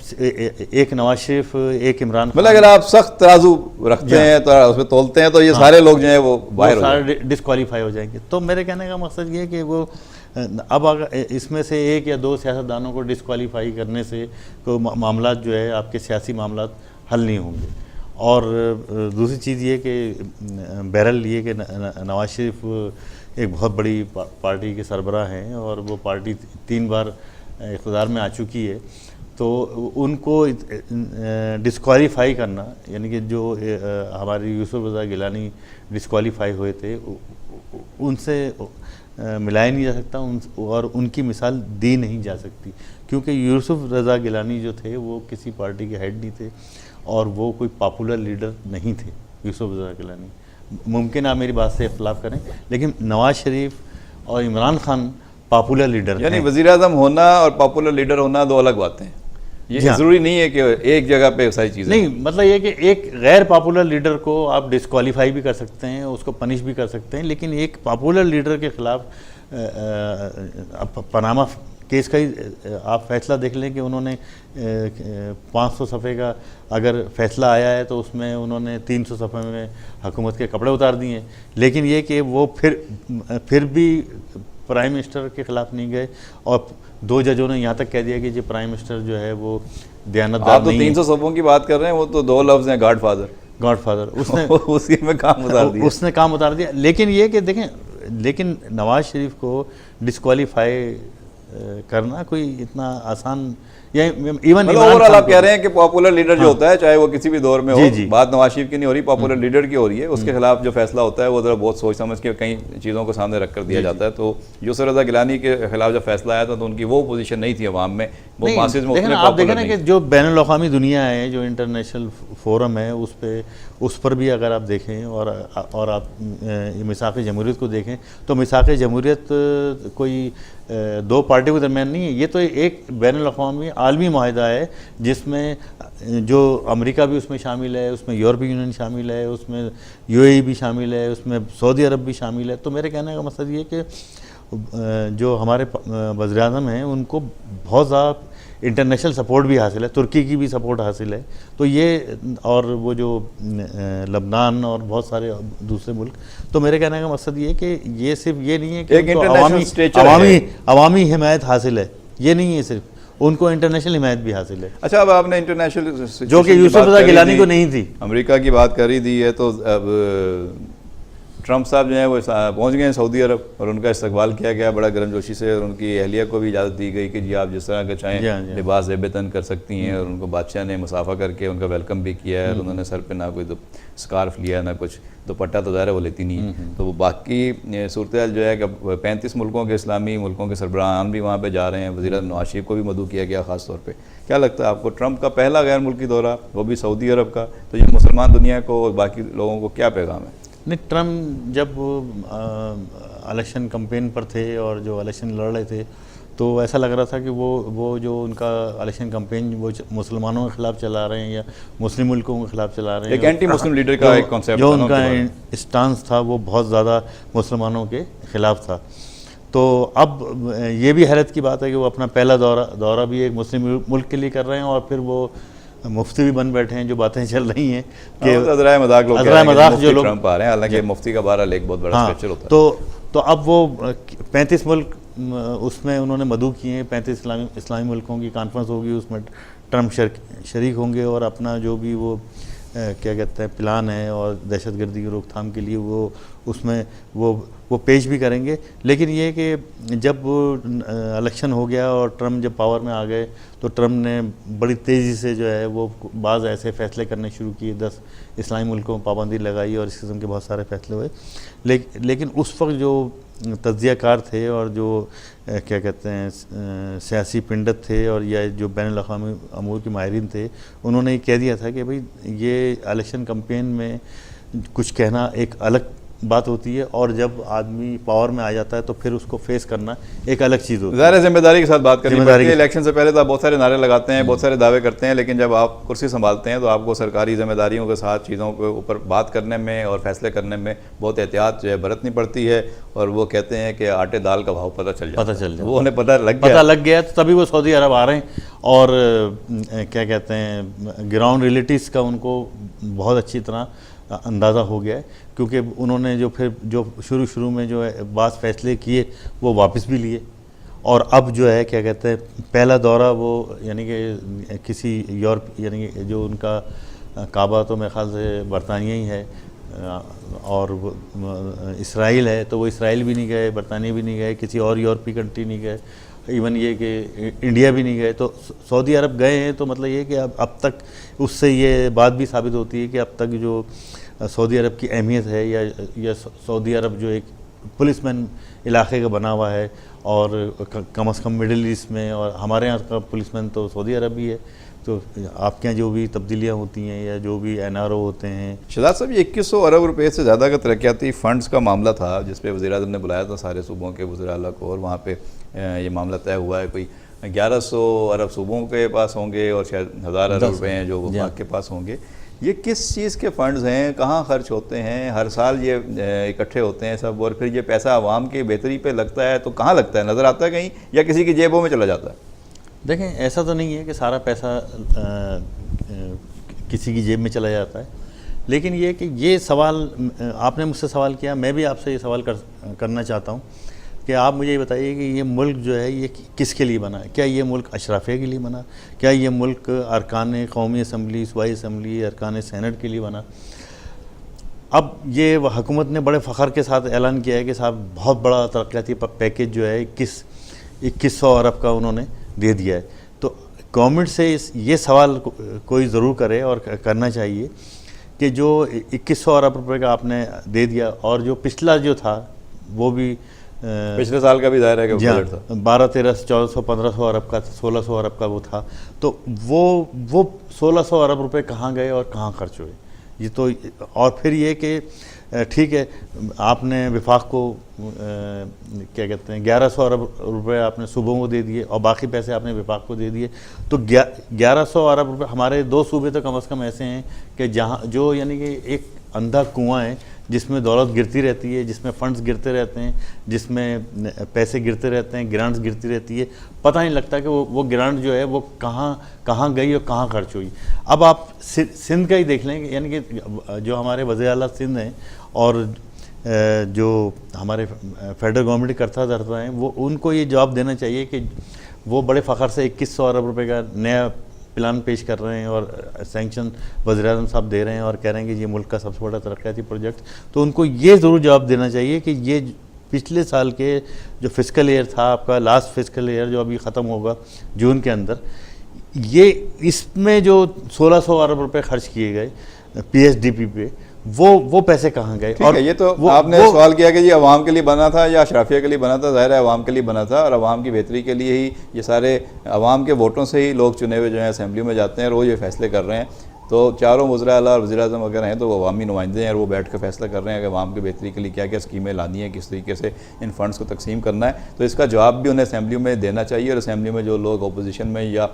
एक नवाज शरीफ, एक इमरान, मतलब अगर आप सख्त तराजू रखते हैं तो उसमें तोलते हैं तो ये सारे लोग जो हैं वो बाहर सारे डिस्क्वालीफाई हो जाएंगे। तो मेरे कहने का मकसद ये है कि वो अब अगर इसमें से एक या दो सियासतदानों को डिस्क्वालीफाई करने से कोई मामला जो है आपके सियासी मामला हल नहीं होंगे। और दूसरी चीज़ ये कि बहरहाल ये कि नवाज शरीफ एक बहुत बड़ी पार्टी के सरबराह हैं और वो पार्टी 3 बार इक़्तिदार में आ चुकी है, तो उनको डिस्क्वालीफाई करना, यानी कि जो हमारे यूसुफ रज़ा गिलानी डिस्क्वालीफाई हुए थे उनसे मिलाया नहीं जा सकता और उनकी मिसाल दी नहीं जा सकती, क्योंकि यूसुफ रज़ा गिलानी जो थे वो किसी पार्टी के हेड नहीं थे और वो कोई पॉपुलर लीडर नहीं थे यूसुफ रज़ा गिलानी। मुमकिन आप मेरी बात से इख्तलाफ करें, लेकिन नवाज शरीफ और इमरान खान पॉपुलर लीडर, यानी वज़ीर आज़म होना और पॉपुलर लीडर होना दो अलग बातें हैं। ये ज़रूरी नहीं है कि एक जगह पे सारी चीज़ें नहीं, मतलब ये कि एक गैर पॉपुलर लीडर को आप डिस्क्वालीफाई भी कर सकते हैं, उसको पनिश भी कर सकते हैं, लेकिन एक पॉपुलर लीडर के ख़िलाफ़ पनामा केस का ही आप फैसला देख लें कि उन्होंने 500 सफ़े का अगर फैसला आया है तो उसमें उन्होंने 300 सफ़े में हुकूमत के कपड़े उतार दिए, लेकिन ये कि वो फिर भी प्राइम मिनिस्टर के ख़िलाफ़ नहीं गए और 2 जजों ने यहाँ तक कह दिया कि जो प्राइम मिनिस्टर जो है वो दयानतदार नहीं है। आप तो 300 सफ़ों की बात कर रहे हैं, वो तो 2 लफ्ज़ हैं, गॉडफादर उसने उसी में काम उतार दिया, उसने काम उतार दिया। लेकिन ये कि देखें, लेकिन नवाज शरीफ को डिस्क्वालीफाई करना कोई इतना आसान, या इवन ओवरऑल आप कह रहे हैं कि पॉपुलर लीडर जो होता है, चाहे वो किसी भी दौर में हो, बात नवाज शरीफ की नहीं हो रही, पॉपुलर लीडर की हो रही है, उसके खिलाफ जो फैसला होता है वो जरा बहुत सोच समझ के कई चीज़ों को सामने रख कर दिया जाता है। तो यूसुफ रज़ा गिलानी के खिलाफ जब फैसला आया था तो उनकी वो पोजीशन नहीं थी अवाम में, वो मासेस में उतने आप देखें ना कि जो बैनुल अक़वामी दुनिया है, जो इंटरनेशनल फोरम है, उस पर भी अगर आप देखें और आप मिसाक़ जमहूरियत को देखें तो मिसाक़ जमहूरियत कोई 2 पार्टियों के दरमियान नहीं है, ये तो एक बैनुल अक़वामी आलमी माहिदा है जिसमें जो अमेरिका भी उसमें शामिल है, उसमें यूरोपीय यूनियन शामिल है, उसमें UAE भी शामिल है, उसमें सऊदी अरब भी शामिल है। तो मेरे कहने का मकसद ये कि जो हमारे वज़ीर आज़म हैं उनको बहुत ज़्यादा इंटरनेशनल सपोर्ट भी हासिल है, तुर्की की भी सपोर्ट हासिल है। तो ये और वो जो लबनान और बहुत सारे दूसरे मुल्क, तो मेरे कहने का मकसद ये कि ये सिर्फ ये नहीं है कि अवामी हिमायत हासिल है, ये नहीं है सिर्फ, उनको इंटरनेशनल हिमायत भी हासिल है। अच्छा, अब आपने इंटरनेशनल जो कि यूसुफ रज़ा गिलानी को नहीं थी, अमेरिका की बात कर ही दी है, तो अब ट्रंप साहब जो हैं वो पहुंच गए हैं सऊदी अरब और उनका इस्तकबाल किया गया बड़ा गर्मजोशी से, और उनकी अहलिया को भी इजाज़त दी गई कि जी आप जिस तरह का चाहें लिबास ज़ेबतन कर सकती हैं, और उनको बादशाह ने मुसाफा करके उनका वेलकम भी किया है, और उन्होंने सर पे ना कोई स्कार्फ लिया ना कुछ, दुपट्टा तो ज़ाहिर है वो लेती नहीं है। तो वो बाकी सूरत जो है कि 35 मुल्कों के इस्लामी मुल्कों के सरबराहान भी वहाँ पर जा रहे हैं, वज़ीर नवाज शरीफ को भी मदऊ किया गया ख़ास तौर पर। क्या लगता है आपको, ट्रंप का पहला गैर मुल्की दौरा, वो भी सऊदी अरब का, तो ये मुसलमान दुनिया को और बाकी लोगों को क्या पैगाम है? नहीं, ट्रम्प जब इलेक्शन कैंपेन पर थे और जो इलेक्शन लड़ रहे थे तो ऐसा लग रहा था कि वो जो उनका इलेक्शन कैंपेन वो मुसलमानों के ख़िलाफ़ चला रहे हैं या मुस्लिम मुल्कों के ख़िलाफ़ चला रहे हैं, एक एंटी मुस्लिम लीडर का एक कॉन्सेप्ट, जो उनका स्टांस था वो बहुत ज़्यादा मुसलमानों के ख़िलाफ़ था। तो अब ये भी हैरत की बात है कि वो अपना पहला दौरा भी एक मुस्लिम मुल्क के लिए कर रहे हैं और फिर वो मुफ्ती भी बन बैठे हैं। जो बातें चल रही हैं कि अज़राए मजाक जो लोग ट्रंप आ रहे हैं, हालांकि मुफ्ती का बहरहाल एक बहुत बड़ा स्ट्रक्चर होता है। तो अब वो 35 मुल्क उसमें उन्होंने मदऊ किए हैं, 35 इस्लामी मुल्कों की कॉन्फ्रेंस होगी, उसमें ट्रंप शरीक होंगे और अपना जो भी वो क्या कहते हैं प्लान है और दहशतगर्दी की रोकथाम के लिए वो उसमें वो पेश भी करेंगे। लेकिन ये कि जब इलेक्शन हो गया और ट्रंप जब पावर में आ गए तो ट्रंप ने बड़ी तेज़ी से जो है वो बाज़ ऐसे फ़ैसले करने शुरू किए, 10 इस्लामी मुल्कों में पाबंदी लगाई और इस किस्म के बहुत सारे फ़ैसले हुए। लेकिन उस वक्त जो तज्ज़ियाकार थे और जो क्या कहते हैं सियासी पिंडत थे और या जो बैनुल अक़वामी अमूर के माहिरीन थे, उन्होंने ये कह दिया था कि भाई ये इलेक्शन कैंपेन में कुछ कहना एक अलग बात होती है, और जब आदमी पावर में आ जाता है तो फिर उसको फेस करना एक अलग चीज़ होती है। ज़ाहिर जिम्मेदारी के साथ बात करनी पड़ती है। इलेक्शन से पहले तो आप बहुत सारे नारे लगाते हैं, बहुत सारे दावे करते हैं, लेकिन जब आप कुर्सी संभालते हैं तो आपको सरकारी जिम्मेदारियों के साथ चीज़ों के ऊपर बात करने में और फैसले करने में बहुत एहतियात जो है बरतनी पड़ती है। और वो कहते हैं कि आटे दाल का भाव पता चल जाता है, वो उन्हें पता लग गया तो तभी वो सऊदी अरब आ रहे हैं। और क्या कहते हैं, ग्राउंड रियलिटीज़ का उनको बहुत अच्छी तरह अंदाज़ा हो गया है, क्योंकि उन्होंने जो शुरू में जो है बात फैसले किए वो वापस भी लिए। और अब जो है क्या कहते हैं, पहला दौरा वो यानी कि किसी यूरोप, यानी कि जो उनका काबा तो मेरे ख्याल से बरतानिया ही है, और इसराइल है, तो वो इसराइल भी नहीं गए, बरतानिया भी नहीं गए, किसी और यूरोपीय कंट्री नहीं गए, इवन ये कि इंडिया भी नहीं गए, तो सऊदी अरब गए हैं। तो मतलब ये कि अब तक उससे ये बात भी साबित होती है कि अब तक जो सऊदी अरब की अहमियत है, या सऊदी अरब जो एक पुलिसमैन इलाके का बना हुआ है, और कम से कम मिडिल ईस्ट में, और हमारे यहाँ का पुलिसमैन तो सऊदी अरब ही है। तो आपके यहाँ जो भी तब्दीलियाँ होती हैं या जो भी NRO होते हैं। शहजाद साहब, ये 2100 अरब रुपए से ज़्यादा का तरक्याती फ़ंड्स का मामला था, जिस पे वज़ीर-ए-आज़म ने बुलाया था सारे सूबों के वज़ीर आला को, और वहाँ पे ये मामला तय हुआ है कोई 1100 अरब सूबों के पास होंगे और शायद 1000 अरब रुपए हैं जो वफाक के पास होंगे। ये किस चीज़ के फ़ंड्स हैं, कहाँ खर्च होते हैं? हर साल ये इकट्ठे होते हैं सब, और फिर ये पैसा आवाम की बेहतरी पे लगता है तो कहाँ लगता है? नज़र आता है कहीं, या किसी की जेबों में चला जाता है? देखें, ऐसा तो नहीं है कि सारा पैसा किसी की जेब में चला जाता है, लेकिन ये कि ये सवाल आपने मुझसे सवाल किया, मैं भी आपसे ये सवाल करना चाहता हूँ कि आप मुझे ये बताइए कि ये मुल्क जो है ये किसके लिए बना है? क्या ये मुल्क अशराफिया के लिए बना? क्या ये मुल्क अरकान कौमी असम्बली, सूबाई असम्बली, अरकान सेनेट के लिए बना? अब ये हुकूमत ने बड़े फ़ख्र के साथ ऐलान किया है कि साहब बहुत बड़ा तरक्याती पैकेज जो है 2100 अरब का उन्होंने दे दिया है। तो गवर्नमेंट से ये सवाल कोई ज़रूर करे और करना चाहिए कि जो 2100 अरब रुपए का आपने दे दिया, और जो पिछला जो था वो भी पिछले साल का भी दायरा है कि बजट था 12, 13, 1400, 1500 अरब का, 1600 अरब का वो था, तो वो 1600 अरब रुपए कहाँ गए और कहाँ खर्च हुए? ये तो, और फिर ये कि ठीक है, आपने विफाक को क्या कहते हैं 1100 अरब रुपए आपने सूबों को दे दिए, और बाकी पैसे आपने विफाक को दे दिए, तो 1100 अरब रुपए हमारे 2 सूबे तो कम से कम ऐसे हैं कि जहाँ जो यानी कि एक अंधा कुआं है जिसमें दौलत गिरती रहती है, जिसमें फंड्स गिरते रहते हैं, जिसमें पैसे गिरते रहते हैं, ग्रांट्स गिरती रहती है, पता नहीं लगता कि वो ग्रांट जो है वो कहाँ गई और कहाँ खर्च हुई। अब आप सिंध का ही देख लें, यानी कि जो हमारे वज़ीर आला सिंध हैं और जो हमारे फेडरल गवर्नमेंट के कर्ता धर्ता हैं, वो उनको ये जवाब देना चाहिए कि वो बड़े फ़ख्र से 2100 अरब रुपए का नया प्लान पेश कर रहे हैं और सैंक्शन वज़ीर-ए-आज़म साहब दे रहे हैं और कह रहे हैं कि ये मुल्क का सबसे बड़ा तरक्याती प्रोजेक्ट। तो उनको ये ज़रूर जवाब देना चाहिए कि ये पिछले साल के जो फिस्कल ईयर था आपका, लास्ट फिस्कल ईयर जो अभी ख़त्म होगा जून के अंदर, ये इसमें जो 1600 अरब रुपए खर्च किए गए PSDP पे, वो पैसे कहाँ गए? और ये तो आपने सवाल किया कि ये अवाम के लिए बना था या अशराफिया के लिए बना था। ज़ाहिर है अवाम के लिए बना था, और अवाम की बेहतरी के लिए ही ये सारे अवाम के वोटों से ही लोग चुने हुए जो हैं असेंबली में जाते हैं, रोज़ ये फैसले कर रहे हैं। तो चारों वज़ीर आला और वज़ीर-ए-आज़म अगर हैं तो वो अवामी नुमाइंदे हैं, और वो बैठ कर फैसला कर रहे हैं कि अवाम की बेहतरी के लिए क्या क्या स्कीमें लानी है, किस तरीके से इन फ़ंड्स को तकसीम करना है। तो इसका जवाब भी उन्हें असेंबली में देना चाहिए, और असेंबली में जो लोग अपोजिशन में या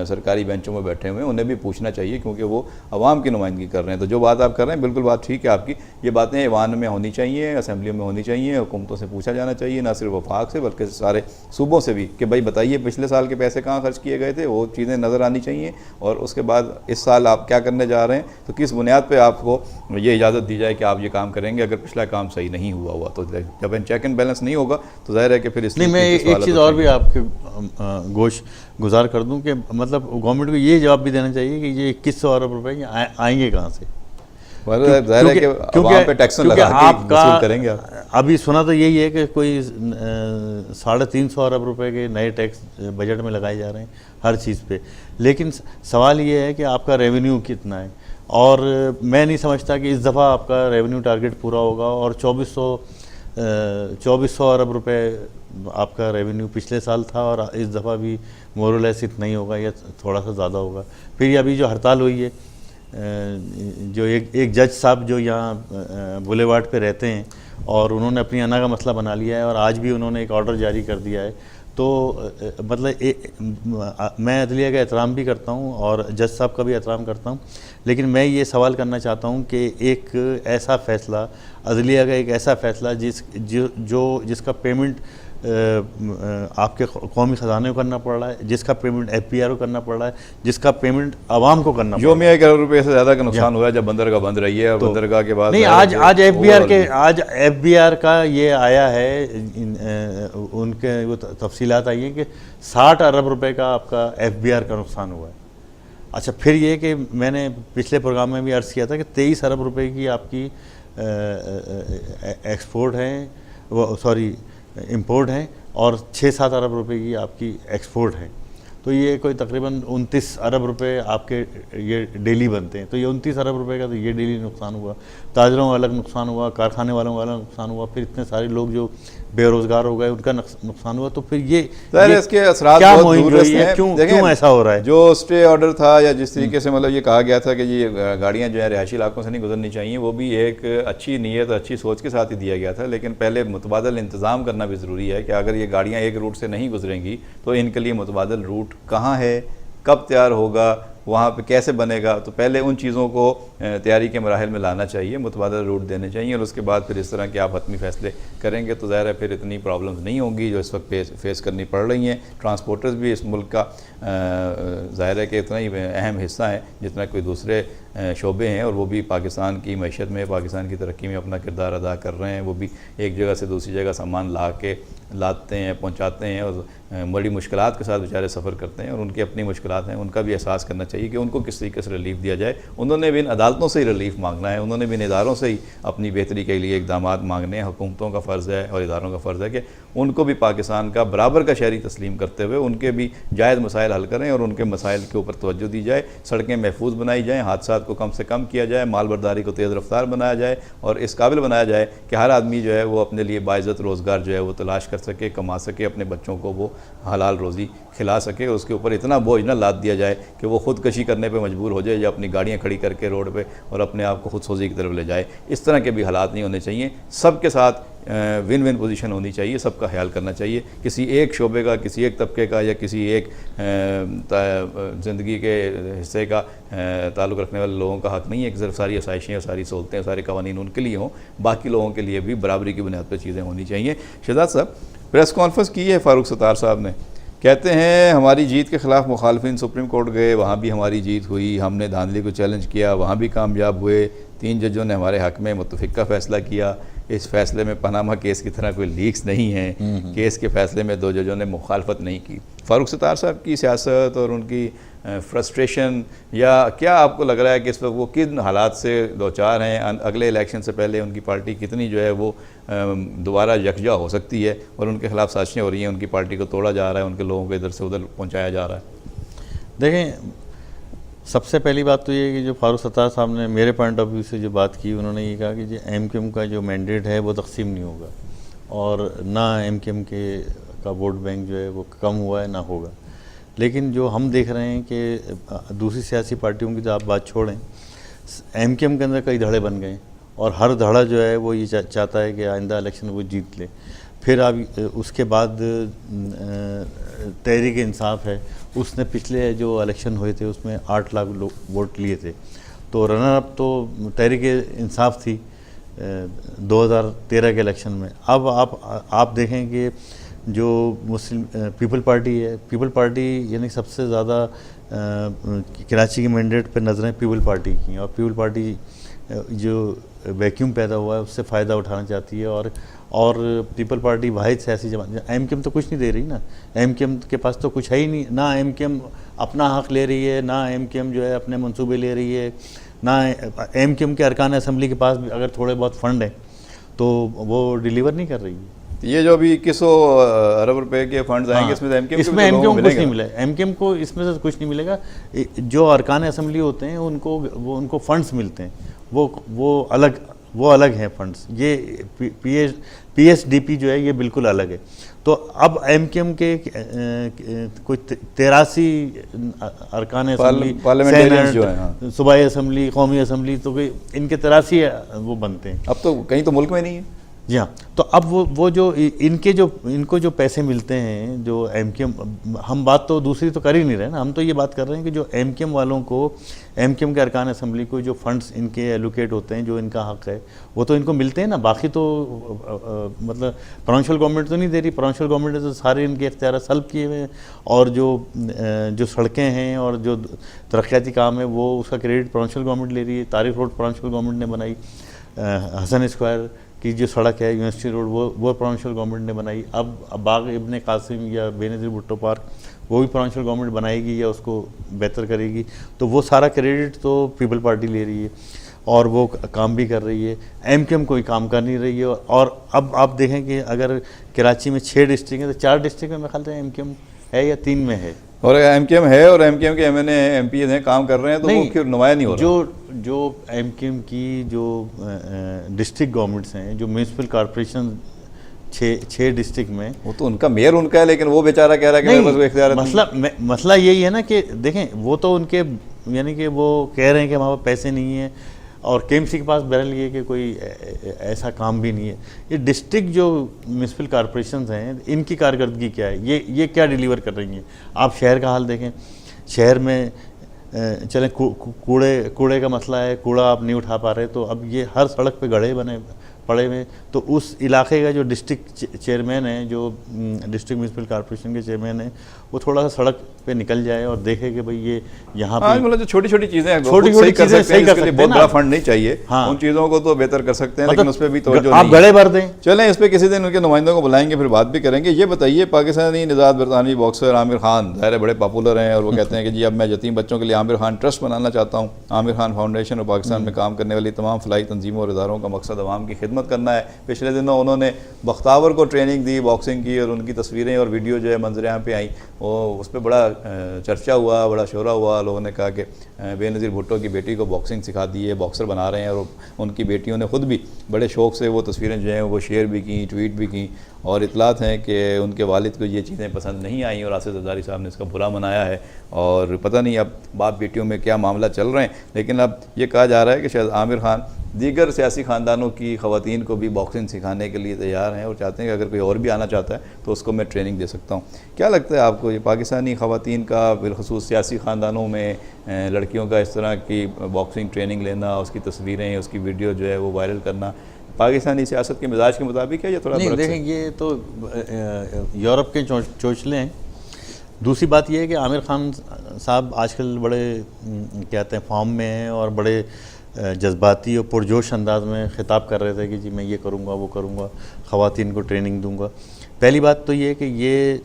सरकारी बेंचों में बैठे हुए हैं उन्हें भी पूछना चाहिए, क्योंकि वो अवाम की नुमाइंदगी कर रहे हैं। तो जो बात आप कर रहे हैं बिल्कुल बात ठीक है आपकी, ये बातें ईवान में होनी चाहिए, असेंबली में होनी चाहिए, हुकूमतों से पूछा जाना चाहिए, ना सिर्फ वफाक से बल्कि सारे सूबों से भी कि भाई बताइए पिछले साल के पैसे कहाँ खर्च किए गए थे, वो चीज़ें नज़र आनी चाहिए। और उसके बाद इस साल आप क्या करने जा रहे हैं, तो किस बुनियाद पे आपको ये इजाज़त दी जाए कि आप ये काम करेंगे। अगर पिछला काम सही नहीं हुआ तो जब चेक एंड बैलेंस नहीं होगा तो जाहिर है कि फिर इसलिए मैं एक चीज़ और भी आपके गोश गुजार कर दूं कि मतलब गवर्नमेंट को ये जवाब भी देना चाहिए कि ये 2100 अरब रुपए आएंगे कहाँ से, क्योंकि आपका करेंगे। अभी सुना तो यही है कि कोई 350 अरब रुपए के नए टैक्स बजट में लगाए जा रहे हैं हर चीज़ पे, लेकिन सवाल ये है कि आपका रेवेन्यू कितना है, और मैं नहीं समझता कि इस दफ़ा आपका रेवेन्यू टारगेट पूरा होगा। और 2400 अरब रुपए आपका रेवेन्यू पिछले साल था, और इस दफ़ा भी मोरलेस इतना ही होगा या थोड़ा सा ज़्यादा होगा। फिर अभी जो हड़ताल हुई है जो एक जज साहब जो यहाँ बुलेवार्ड पे रहते हैं और उन्होंने अपनी अना का मसला बना लिया है और आज भी उन्होंने एक ऑर्डर जारी कर दिया है। तो मतलब मैं अदलिया का एहतराम भी करता हूँ और जज साहब का भी एहतराम करता हूँ, लेकिन मैं ये सवाल करना चाहता हूँ कि एक ऐसा फ़ैसला, अदलिया का एक ऐसा फ़ैसला जिसका पेमेंट आपके कौमी ख़जाने को करना पड़ रहा है, जिसका पेमेंट FBR को करना पड़ रहा है, जिसका पेमेंट आवाम को करना जो में 1 करोड़ रुपये से ज़्यादा का नुकसान हुआ है जब बंदरगाह बंद रही है और बंदरगाह के बाद नहीं, आज FBR का ये आया है, उनके वो तफसीलात आई हैं कि 60 अरब रुपए का आपका FBR का नुकसान हुआ है। अच्छा, फिर ये कि मैंने पिछले प्रोग्राम में भी अर्ज़ किया था कि 23 अरब रुपए की आपकी एक्सपोर्ट हैं, वो सॉरी इंपोर्ट हैं और 6-7 अरब रुपए की आपकी एक्सपोर्ट है। तो ये कोई तकरीबन 29 अरब रुपए आपके ये डेली बनते हैं। तो ये 29 अरब रुपए का तो ये डेली नुकसान हुआ, ताजरों का अलग नुकसान हुआ, कारखाने वालों का अलग नुकसान हुआ, फिर इतने सारे लोग जो बेरोजगार हो गए उनका नुकसान हुआ। तो फिर ये इसके असरात क्या बहुत दूर है, क्यों ऐसा हो रहा है? जो स्टे ऑर्डर था या जिस तरीके से मतलब ये कहा गया था कि ये गाड़ियाँ जो है रिहायशी इलाकों से नहीं गुजरनी चाहिए, वो भी एक अच्छी नीयत, अच्छी सोच के साथ ही दिया गया था। लेकिन पहले मुतबादल इंतज़ाम करना भी ज़रूरी है कि अगर ये गाड़ियाँ एक रूट से नहीं गुजरेंगी तो इनके लिए मुतबादल रूट कहाँ है, कब तैयार होगा, वहाँ पे कैसे बनेगा। तो पहले उन चीज़ों को तैयारी के मराहल में लाना चाहिए, मुतबादल रूट देने चाहिए और उसके बाद फिर इस तरह के आप हतमी फ़ैसले करेंगे तो ज़ाहिर है फिर इतनी प्रॉब्लम्स नहीं होंगी जो इस वक्त फेस करनी पड़ रही हैं। ट्रांसपोर्टर्स भी इस मुल्क का ज़ाहिर है कि इतना ही अहम हिस्सा है जितना कोई दूसरे शोबे हैं और वो भी पाकिस्तान की मैशत में, पाकिस्तान की तरक्की में अपना किरदार अदा कर रहे हैं। वो भी एक जगह से दूसरी जगह सामान लाते हैं, पहुंचाते हैं और बड़ी मुश्किलात के साथ बेचारे सफ़र करते हैं और उनकी अपनी मुश्किलात हैं, उनका भी एहसास करना चाहिए कि उनको किस तरीके से रिलीफ दिया जाए। उन्होंने भी इन अदालतों से ही रिलीफ मांगना है, उन्होंने भी इन इदारों से ही अपनी बेहतरी के लिए इकदाम मांगने हैं। हुकूमतों का फ़र्ज़ है और इदारों का फ़र्ज़ है कि उनको भी पाकिस्तान का बराबर का शहरी तस्लीम करते हुए उनके भी जायज़ मसाइल हल करें और उनके मसाइल के ऊपर तवज्जो दी जाए, सड़कें महफूज बनाई जाएँ, हादसात को कम से कम किया जाए, माल बर्दारी को तेज़ रफ्तार बनाया जाए और इस काबिल बनाया जाए कि हर आदमी जो है वो अपने लिए बाइज़्ज़त रोज़गार जो है वो तलाश कर सके, कमा सके, अपने बच्चों को वो हलाल रोज़ी खिला सके और उसके ऊपर इतना बोझ ना लाद दिया जाए कि वो ख़ुदकशी करने पे मजबूर हो जाए या अपनी गाड़ियाँ खड़ी करके रोड पे और अपने आप को खुदसोजी की तरफ ले जाए। इस तरह के भी हालात नहीं होने चाहिए। सबके साथ विन विन पोजीशन होनी चाहिए, सबका ख्याल करना चाहिए। किसी एक शोबे का, किसी एक तबके का या किसी एक ज़िंदगी के हिस्से का ताल्लुक़ रखने वाले लोगों का हक़ नहीं है कि सिर्फ सारी आसाइशें और सारी सहूलतें, सारे कवानीन उनके लिए हों, बाकी लोगों के लिए भी बराबरी की बुनियाद पर चीज़ें होनी चाहिए। शहजाद साहब, प्रेस कॉन्फ्रेंस की है फ़ारूक सत्तार साहब ने, कहते हैं हमारी जीत के ख़िलाफ़ मुखालफिन सुप्रीम कोर्ट गए, वहाँ भी हमारी जीत हुई, हमने धांधली को चैलेंज किया, वहाँ भी कामयाब हुए, 3 जजों ने हमारे हक़ में मुत्तफ़िक़ा फ़ैसला किया। इस फ़ैसले में पनामा केस की तरह कोई लीक्स नहीं हैं, केस के फ़ैसले में 2 जजों ने मुखालफत नहीं की। फ़ारूक सत्तार साहब की सियासत और उनकी फ्रस्ट्रेशन, या क्या आपको लग रहा है कि इस वक्त वो किन हालात से दो चार हैं, अगले इलेक्शन से पहले उनकी पार्टी कितनी जो है वो दोबारा यकजा हो सकती है और उनके ख़िलाफ़ साजिशें हो रही हैं, उनकी पार्टी को तोड़ा जा रहा है, उनके लोगों को इधर से उधर पहुँचाया जा रहा है? देखें, सबसे पहली बात तो ये है कि जो फ़ारूक सत्तार साहब ने मेरे पॉइंट ऑफ व्यू से जो बात की, उन्होंने ये कहा कि जो MKM का जो मैंडेट है वो तकसीम नहीं होगा और ना MKM का वोट बैंक जो है वो कम हुआ है ना होगा। लेकिन जो हम देख रहे हैं कि दूसरी सियासी पार्टियों की तो आप बात छोड़ें, MKM के अंदर कई धड़े बन गए और हर धड़ा जो है वो ये चाहता है कि आइंदा इलेक्शन वो जीत ले। फिर अब उसके बाद तहरीक इंसाफ है, उसने पिछले जो इलेक्शन हुए थे उसमें 8 लाख लोग वोट लिए थे, तो रनर अप तो तहरीक इंसाफ थी 2013 के इलेक्शन में। अब आप देखें कि जो मुस्लिम पीपल पार्टी है, पीपल पार्टी यानी सबसे ज़्यादा कराची के मैंडेट पर नज़रें पीपल पार्टी की हैं और पीपल पार्टी जो वैक्यूम पैदा हुआ है उससे फ़ायदा उठाना चाहती है और पीपल पार्टी वाहिद सियासी जमात, MKM तो कुछ नहीं दे रही ना, MKM के पास तो कुछ है ही नहीं, ना MKM अपना हक़ ले रही है, ना MKM जो है अपने मंसूबे ले रही है, ना MKM के अरकान असम्बली के पास भी अगर थोड़े बहुत फ़ंड हैं तो वो डिलीवर नहीं कर रही है। ये जो अभी 2100 अरब रुपए के फंड्स आएंगे, इसमें MKM को कुछ नहीं मिलेगा, MKM को इसमें से कुछ नहीं मिलेगा। जो अरकान असम्बली होते हैं उनको फंड्स मिलते हैं, वो वो अलग हैं फंड्स, ये PSDP जो है ये बिल्कुल अलग है। तो अब MKM के कोई 83 अरकान असम्बली, पार्लियामेंटेरियंस जो हैं, सूबाई असम्बली, कौमी असम्बली, तो कोई इनके 83 वो बनते हैं। अब तो कहीं तो मुल्क में नहीं है। जी हाँ, तो अब वो जो इनको जो पैसे मिलते हैं जो MKM, हम बात तो दूसरी तो कर ही नहीं रहे ना, हम तो ये बात कर रहे हैं कि जो MKM वालों को, MKM के अरकान असम्बली को जो फंड्स इनके एलोकेट होते हैं, जो इनका हक है वो तो इनको मिलते हैं ना। बाकी तो मतलब प्रोविंशियल गवर्नमेंट तो नहीं दे रही, प्रोविंशियल गवर्नमेंट ने तो सारे इनके इख्तियार सल्ब किए हुए हैं, और जो सड़कें हैं और जो तरक्याती काम है वो उसका क्रेडिट प्रोविंशियल गवर्नमेंट ले रही है। तारिक रोड प्रोविंशियल गवर्नमेंट ने बनाई, हसन स्क्वायर की जो सड़क है यूनिवर्सिटी रोड वो प्रोविंशियल गवर्नमेंट ने बनाई। अब बाग इब्ने कासिम या बेनज़ीर भुट्टो पार्क वो भी प्रोविंशियल गवर्नमेंट बनाएगी या उसको बेहतर करेगी, तो वो सारा क्रेडिट तो पीपल पार्टी ले रही है और वो काम भी कर रही है। MKM कोई काम कर नहीं रही है। और अब आप देखें कि अगर कराची में 6 डिस्ट्रिक्ट हैं तो 4 डिस्ट्रिक्ट में मेरे ख्याल से MKM है या 3 में है, और MKM है और MKM के MNA MPs हैं, काम कर रहे हैं, तो वो फिर नुमाया नहीं हो रहा। जो MKM की जो डिस्ट्रिक्ट गवर्नमेंट्स हैं, जो म्यूनसिपल कॉर्पोरेशन 6 डिस्ट्रिक्ट में, वो तो उनका मेयर उनका है, लेकिन वो बेचारा कह रहा है कि मसला यही है ना कि देखें वो तो उनके, यानी कि वो कह रहे हैं कि हमारे पास पैसे नहीं है, और KMC के पास बहरहाल ये कि कोई ऐसा काम भी नहीं है। ये डिस्ट्रिक्ट जो म्यूनसिपल कॉर्पोरेशंस हैं इनकी कारकर्दगी क्या है, ये क्या डिलीवर कर रही हैं। आप शहर का हाल देखें, शहर में चलें कूड़े का मसला है, कूड़ा आप नहीं उठा पा रहे, तो अब ये हर सड़क पे गड्ढे बने पड़े हुए, तो उस इलाके का जो डिस्ट्रिक्ट चेयरमैन है, जो डिस्ट्रिक्ट म्यूनसिपल कॉर्पोरेशन के चेयरमैन है, वो थोड़ा सा सड़क पे निकल जाए और देखे कि भाई ये यहाँ पे मतलब जो छोटी छोटी चीज़ें हैं, छोटी चीज़ें सही कर सकते हैं, बहुत बड़ा फंड नहीं चाहिए। हाँ, उन चीज़ों को तो बेहतर कर सकते हैं, लेकिन उस पर भी तवज्जो आप गड़े भर दें। चलें, इस पर किसी दिन उनके नुमाइंदों को बुलाएंगे, फिर बात भी करेंगे। ये बताइए, पाकिस्तानी निजात बरतानवी बॉक्सर आमिर खान ज़ाहिर बड़े पॉपुलर हैं, और वो कहते हैं कि जी अब मैं यतीम बच्चों के लिए आमिर खान ट्रस्ट बनाना चाहता हूँ। आमिर खान फाउंडेशन और पाकिस्तान में काम करने वाली तमाम फलाही तंजीमों और इदारों का मकसद अवाम की खिदमत करना है। पिछले दिनों उन्होंने बख्तावर को ट्रेनिंग दी बॉक्सिंग की, और उनकी तस्वीरें और वीडियो जो है मंजर यहाँ पे आई, वो उस पर बड़ा चर्चा हुआ, बड़ा शोरा हुआ। लोगों ने कहा कि बेनज़ीर भुट्टो की बेटी को बॉक्सिंग सिखा दी है, बॉक्सर बना रहे हैं, और उनकी बेटियों ने ख़ुद भी बड़े शौक़ से वो तस्वीरें जो हैं वो शेयर भी की, ट्वीट भी की, और इतलात हैं कि उनके वालिद को ये चीज़ें पसंद नहीं आई और आसिफ ज़रदारी साहब ने इसका बुरा मनाया है। और पता नहीं अब बाप बेटियों में क्या मामला चल रहे हैं, लेकिन अब ये कहा जा रहा है कि शायद आमिर खान दीगर सियासी ख़ानदानों की ख़वातीन को भी बॉक्सिंग सिखाने के लिए तैयार हैं, और चाहते हैं कि अगर कोई और भी आना चाहता है तो उसको मैं ट्रेनिंग दे सकता हूँ। क्या लगता है आपको, ये पाकिस्तानी ख़वातीन का बिलखुसूस सियासी ख़ानदानों में लड़कियों का इस तरह की बॉक्सिंग ट्रेनिंग लेना, उसकी तस्वीरें, उसकी वीडियो जो है वो वायरल करना, पाकिस्तानी सियासत के मिजाज के मुताबिक है या थोड़ा नहीं? देखें, ये तो यूरोप के चोचले हैं। दूसरी बात यह है कि आमिर खान साहब आजकल बड़े कहते हैं फॉर्म में हैं, और बड़े जज्बाती और पुरजोश अंदाज में ख़िताब कर रहे थे कि जी मैं ये करूँगा, वो करूँगा, ख़वातीन को ट्रेनिंग दूँगा। पहली बात तो ये है कि ये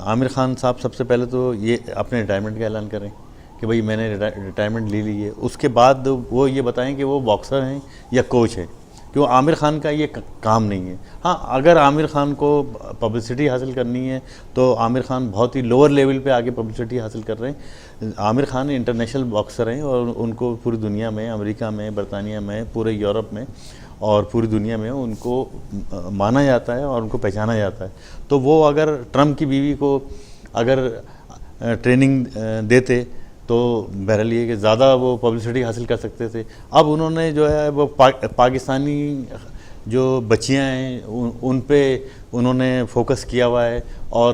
आमिर खान साहब सबसे पहले तो ये अपने रिटायरमेंट का ऐलान करें कि भाई मैंने रिटायरमेंट ले ली है। उसके बाद वो ये बताएं कि वो बॉक्सर हैं या कोच हैं, क्यों आमिर खान का ये काम नहीं है। हाँ, अगर आमिर खान को पब्लिसिटी हासिल करनी है तो आमिर खान बहुत ही लोअर लेवल पे आके पब्लिसिटी हासिल कर रहे हैं। आमिर खान इंटरनेशनल बॉक्सर हैं, और उनको पूरी दुनिया में, अमेरिका में, बरतानिया में, पूरे यूरोप में और पूरी दुनिया में उनको माना जाता है और उनको पहचाना जाता है। तो वो अगर ट्रम्प की बीवी को अगर ट्रेनिंग देते तो बहरहाल ये कि ज़्यादा वो पब्लिसिटी हासिल कर सकते थे। अब उन्होंने जो है वो पाकिस्तानी जो बच्चियां हैं उन पे उन्होंने फोकस किया हुआ है, और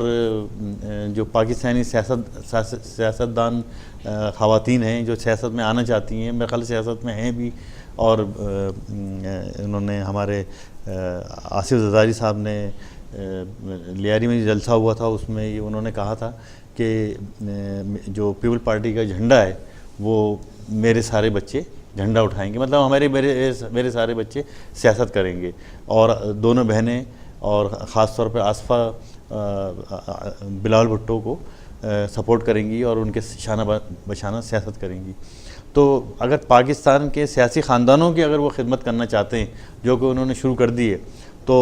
जो पाकिस्तानी सियासतदान ख़वातीन हैं जो सियासत में आना चाहती हैं, मेरे ख्याल सियासत में हैं भी, और उन्होंने हमारे आसिफ ज़रदारी साहब ने लियारी में जलसा हुआ था, उसमें ये उन्होंने कहा था कि जो पीपल पार्टी का झंडा है वो मेरे सारे बच्चे झंडा उठाएंगे, मतलब मेरे सारे बच्चे सियासत करेंगे। और दोनों बहनें और ख़ास तौर पर आसफ़ा बिलाल भुट्टो को सपोर्ट करेंगी और उनके शाना बशाना सियासत करेंगी। तो अगर पाकिस्तान के सियासी ख़ानदानों की अगर वो खिदमत करना चाहते हैं, जो कि उन्होंने शुरू कर दी है, तो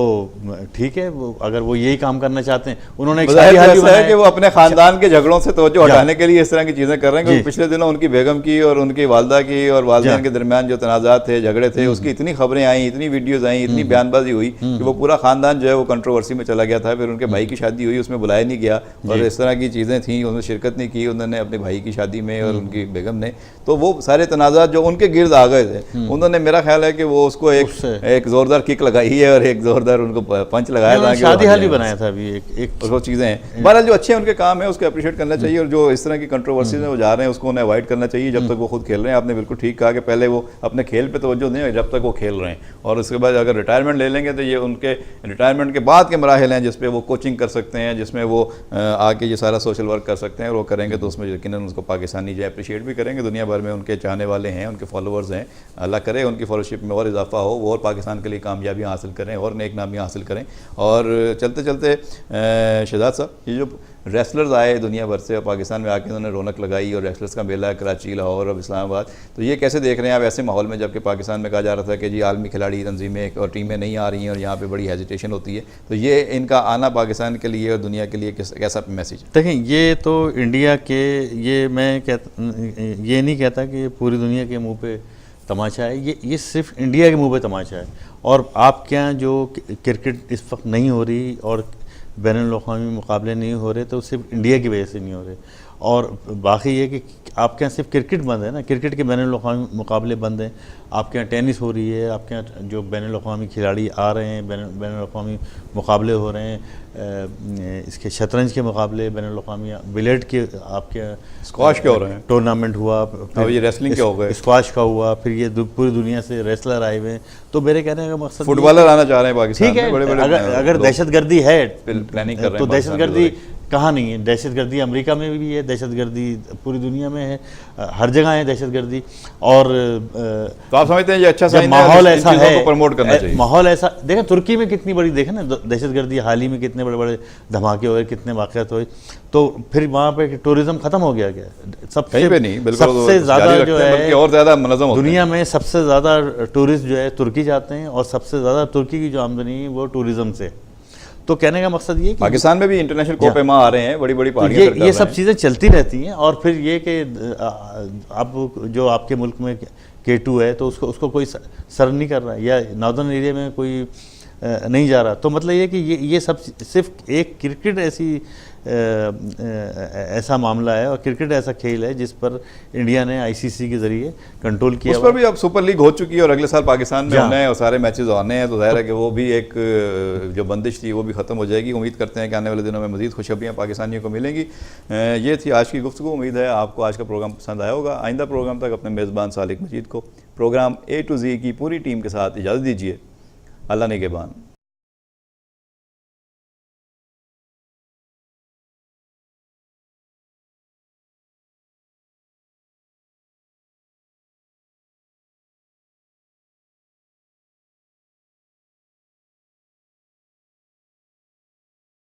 ठीक है, अगर वो यही काम करना चाहते हैं, उन्होंने एक ज़ाहिर शादी ऐसा है कि वो अपने खानदान के झगड़ों से तवज्जो हटाने के लिए इस तरह की चीज़ें कर रहे हैं। क्योंकि पिछले दिनों उनकी बेगम की और उनकी वालदा की और वालिदैन के दरमियान जो तनाज़ात थे, झगड़े थे, उसकी इतनी खबरें आई, इतनी वीडियोज़ आई, इतनी बयानबाजी हुई कि वो पूरा खानदान जो है वो कंट्रोवर्सी में चला गया था। फिर उनके भाई की शादी हुई, उसमें बुलाया नहीं गया और इस तरह की चीज़ें थी, उन्होंने शिरकत नहीं की उन्होंने अपने भाई की शादी में और उनकी बेगम ने। तो वो सारे तनाज़ात जो उनके गिर्द आ गए थे, उन्होंने, मेरा ख्याल है कि वो उसको एक ज़ोरदार किक लगाई है और एक ज़ोरदार उनको पंच लगाया था, शादी हाल भी बनाया था अभी एक वो चीज़ें हैं। बहरहाल जो अच्छे उनके काम है उसको अप्रिशिएट करना चाहिए, और जो इस तरह की कंट्रोवर्सी में वो जा रहे हैं उसको उन्हें अवॉइड करना चाहिए जब तक वो खुद खेल रहे हैं। आपने बिल्कुल ठीक कहा कि पहले वो अपने खेल पे तवज्जो दें जब तक वो खेल रहे हैं, और उसके बाद अगर रिटायरमेंट ले लेंगे तो ये उनके रिटायरमेंट के बाद के मराहिल हैं जिसपे वो कोचिंग कर सकते हैं, जिसमें वो आके ये सारा सोशल वर्क कर सकते हैं, और वो करेंगे तो उसमें यकीनन उसको पाकिस्तानी जो अप्रिशिएट भी करेंगे। दुनिया भर में उनके चाहने वाले हैं, उनके फॉलोअर्स हैं, अल्लाह करे उनकी फॉलोशिप में और इजाफा हो, वो और पाकिस्तान के लिए कामयाबियाँ हासिल करें और नेक नामियाँ हासिल करें। और चलते चलते शहजाद साहब, ये जो रेसलर्स आए दुनिया भर से और पाकिस्तान में आके उन्होंने रौनक लगाई, और रेसलर्स का मेला है कराची, लाहौर और इस्लामाबाद, तो ये कैसे देख रहे हैं आप ऐसे माहौल में जबकि पाकिस्तान में कहा जा रहा था कि जी आलमी खिलाड़ी तंजीमें और टीमें नहीं आ रही हैं और यहाँ पे बड़ी हेजिटेशन होती है, तो ये इनका आना पाकिस्तान के लिए और दुनिया के लिए कैसा मैसेज है? देखें, ये तो इंडिया के, ये मैं ये नहीं कहता कि पूरी दुनिया के मुँह पे तमाशा है, ये सिर्फ इंडिया के मुंह पे तमाशा है। और आपके यहाँ जो क्रिकेट इस वक्त नहीं हो रही और बैनुल-अक़वामी मुकाबले नहीं हो रहे, तो सिर्फ इंडिया की वजह से नहीं हो रहे। और बाकी ये कि आपके यहाँ सिर्फ क्रिकेट बंद है ना, क्रिकेट के बैनुल-अक़वामी मुकाबले बंद हैं, आपके यहाँ टेनिस हो रही है, आपके यहाँ जो बैनुल-अक़वामी खिलाड़ी आ रहे हैं, बैनुल-अक़वामी मुकाबले हो रहे हैं, इसके शतरंज के मुकाबले बैनुल-अक़वामी, बिलियर्ड के, आपके स्क्वाश के हो रहे हैं, टूर्नामेंट हुआ, अब ये रेसलिंग के हो गए, स्क्वाश का हुआ, फिर ये पूरी दुनिया से रेसलर आए हुए हैं। तो मेरे कहने का मकसद, फुटबॉलर आना चाह रहे हैं पाकिस्तान ठीक है, में, बड़े अगर दहशतगर्दी है, प्लानिंग कर रहे हैं, तो दहशतगर्दी कहाँ नहीं है? दहशतगर्दी अमेरिका में भी है, दहशतगर्दी पूरी दुनिया में है, हर जगह है दहशतगर्दी। और तो आप समझते हैं ये अच्छा साइन है, माहौल ऐसा है, प्रमोट करना चाहिए। माहौल ऐसा, देखें तुर्की में कितनी बड़ी, देखें ना दहशतगर्दी, हाल ही में कितने बड़े बड़े धमाके हुए, कितने वाक़यात हुए, तो फिर वहाँ पे टूरिज्म खत्म हो गया क्या? सबसे ज़्यादा जो है, और ज़्यादा मुनज़्ज़म दुनिया में सबसे ज़्यादा टूरिस्ट जो है तुर्की जाते हैं, और सबसे ज़्यादा तुर्की की जो आमदनी है वो टूरिज्म से। तो कहने का मकसद ये कि पाकिस्तान में भी इंटरनेशनल कोपेमा आ रहे हैं, बड़ी बड़ी पहाड़ियां, ये सब चीज़ें चलती रहती हैं। और फिर ये कि अब जो आपके मुल्क में K2 है, तो उसको कोई सर नहीं कर रहा है, या नॉर्दर्न एरिया में कोई नहीं जा रहा। तो मतलब ये कि ये सब सिर्फ एक क्रिकेट ऐसा मामला है, और क्रिकेट ऐसा खेल है जिस पर इंडिया ने ICC के ज़रिए कंट्रोल किया। उस पर भी अब सुपर लीग हो चुकी है और अगले साल पाकिस्तान में होना है और सारे मैचेस आने हैं, तो जाहिर है कि वो भी एक जो बंदिश थी वो भी ख़त्म हो जाएगी। उम्मीद करते हैं कि आने वाले दिनों में मज़ीद खुशखबरियाँ पाकिस्तानियों को मिलेंगी। ये थी आज की गुफ्तगू। उम्मीद है आपको आज का प्रोग्राम पसंद आया होगा। आइंदा प्रोग्राम तक अपने मेज़बान सालिक मजीद को प्रोग्राम A to Z की पूरी टीम के साथ इजाज़त दीजिए। अल्लाह निगहबान।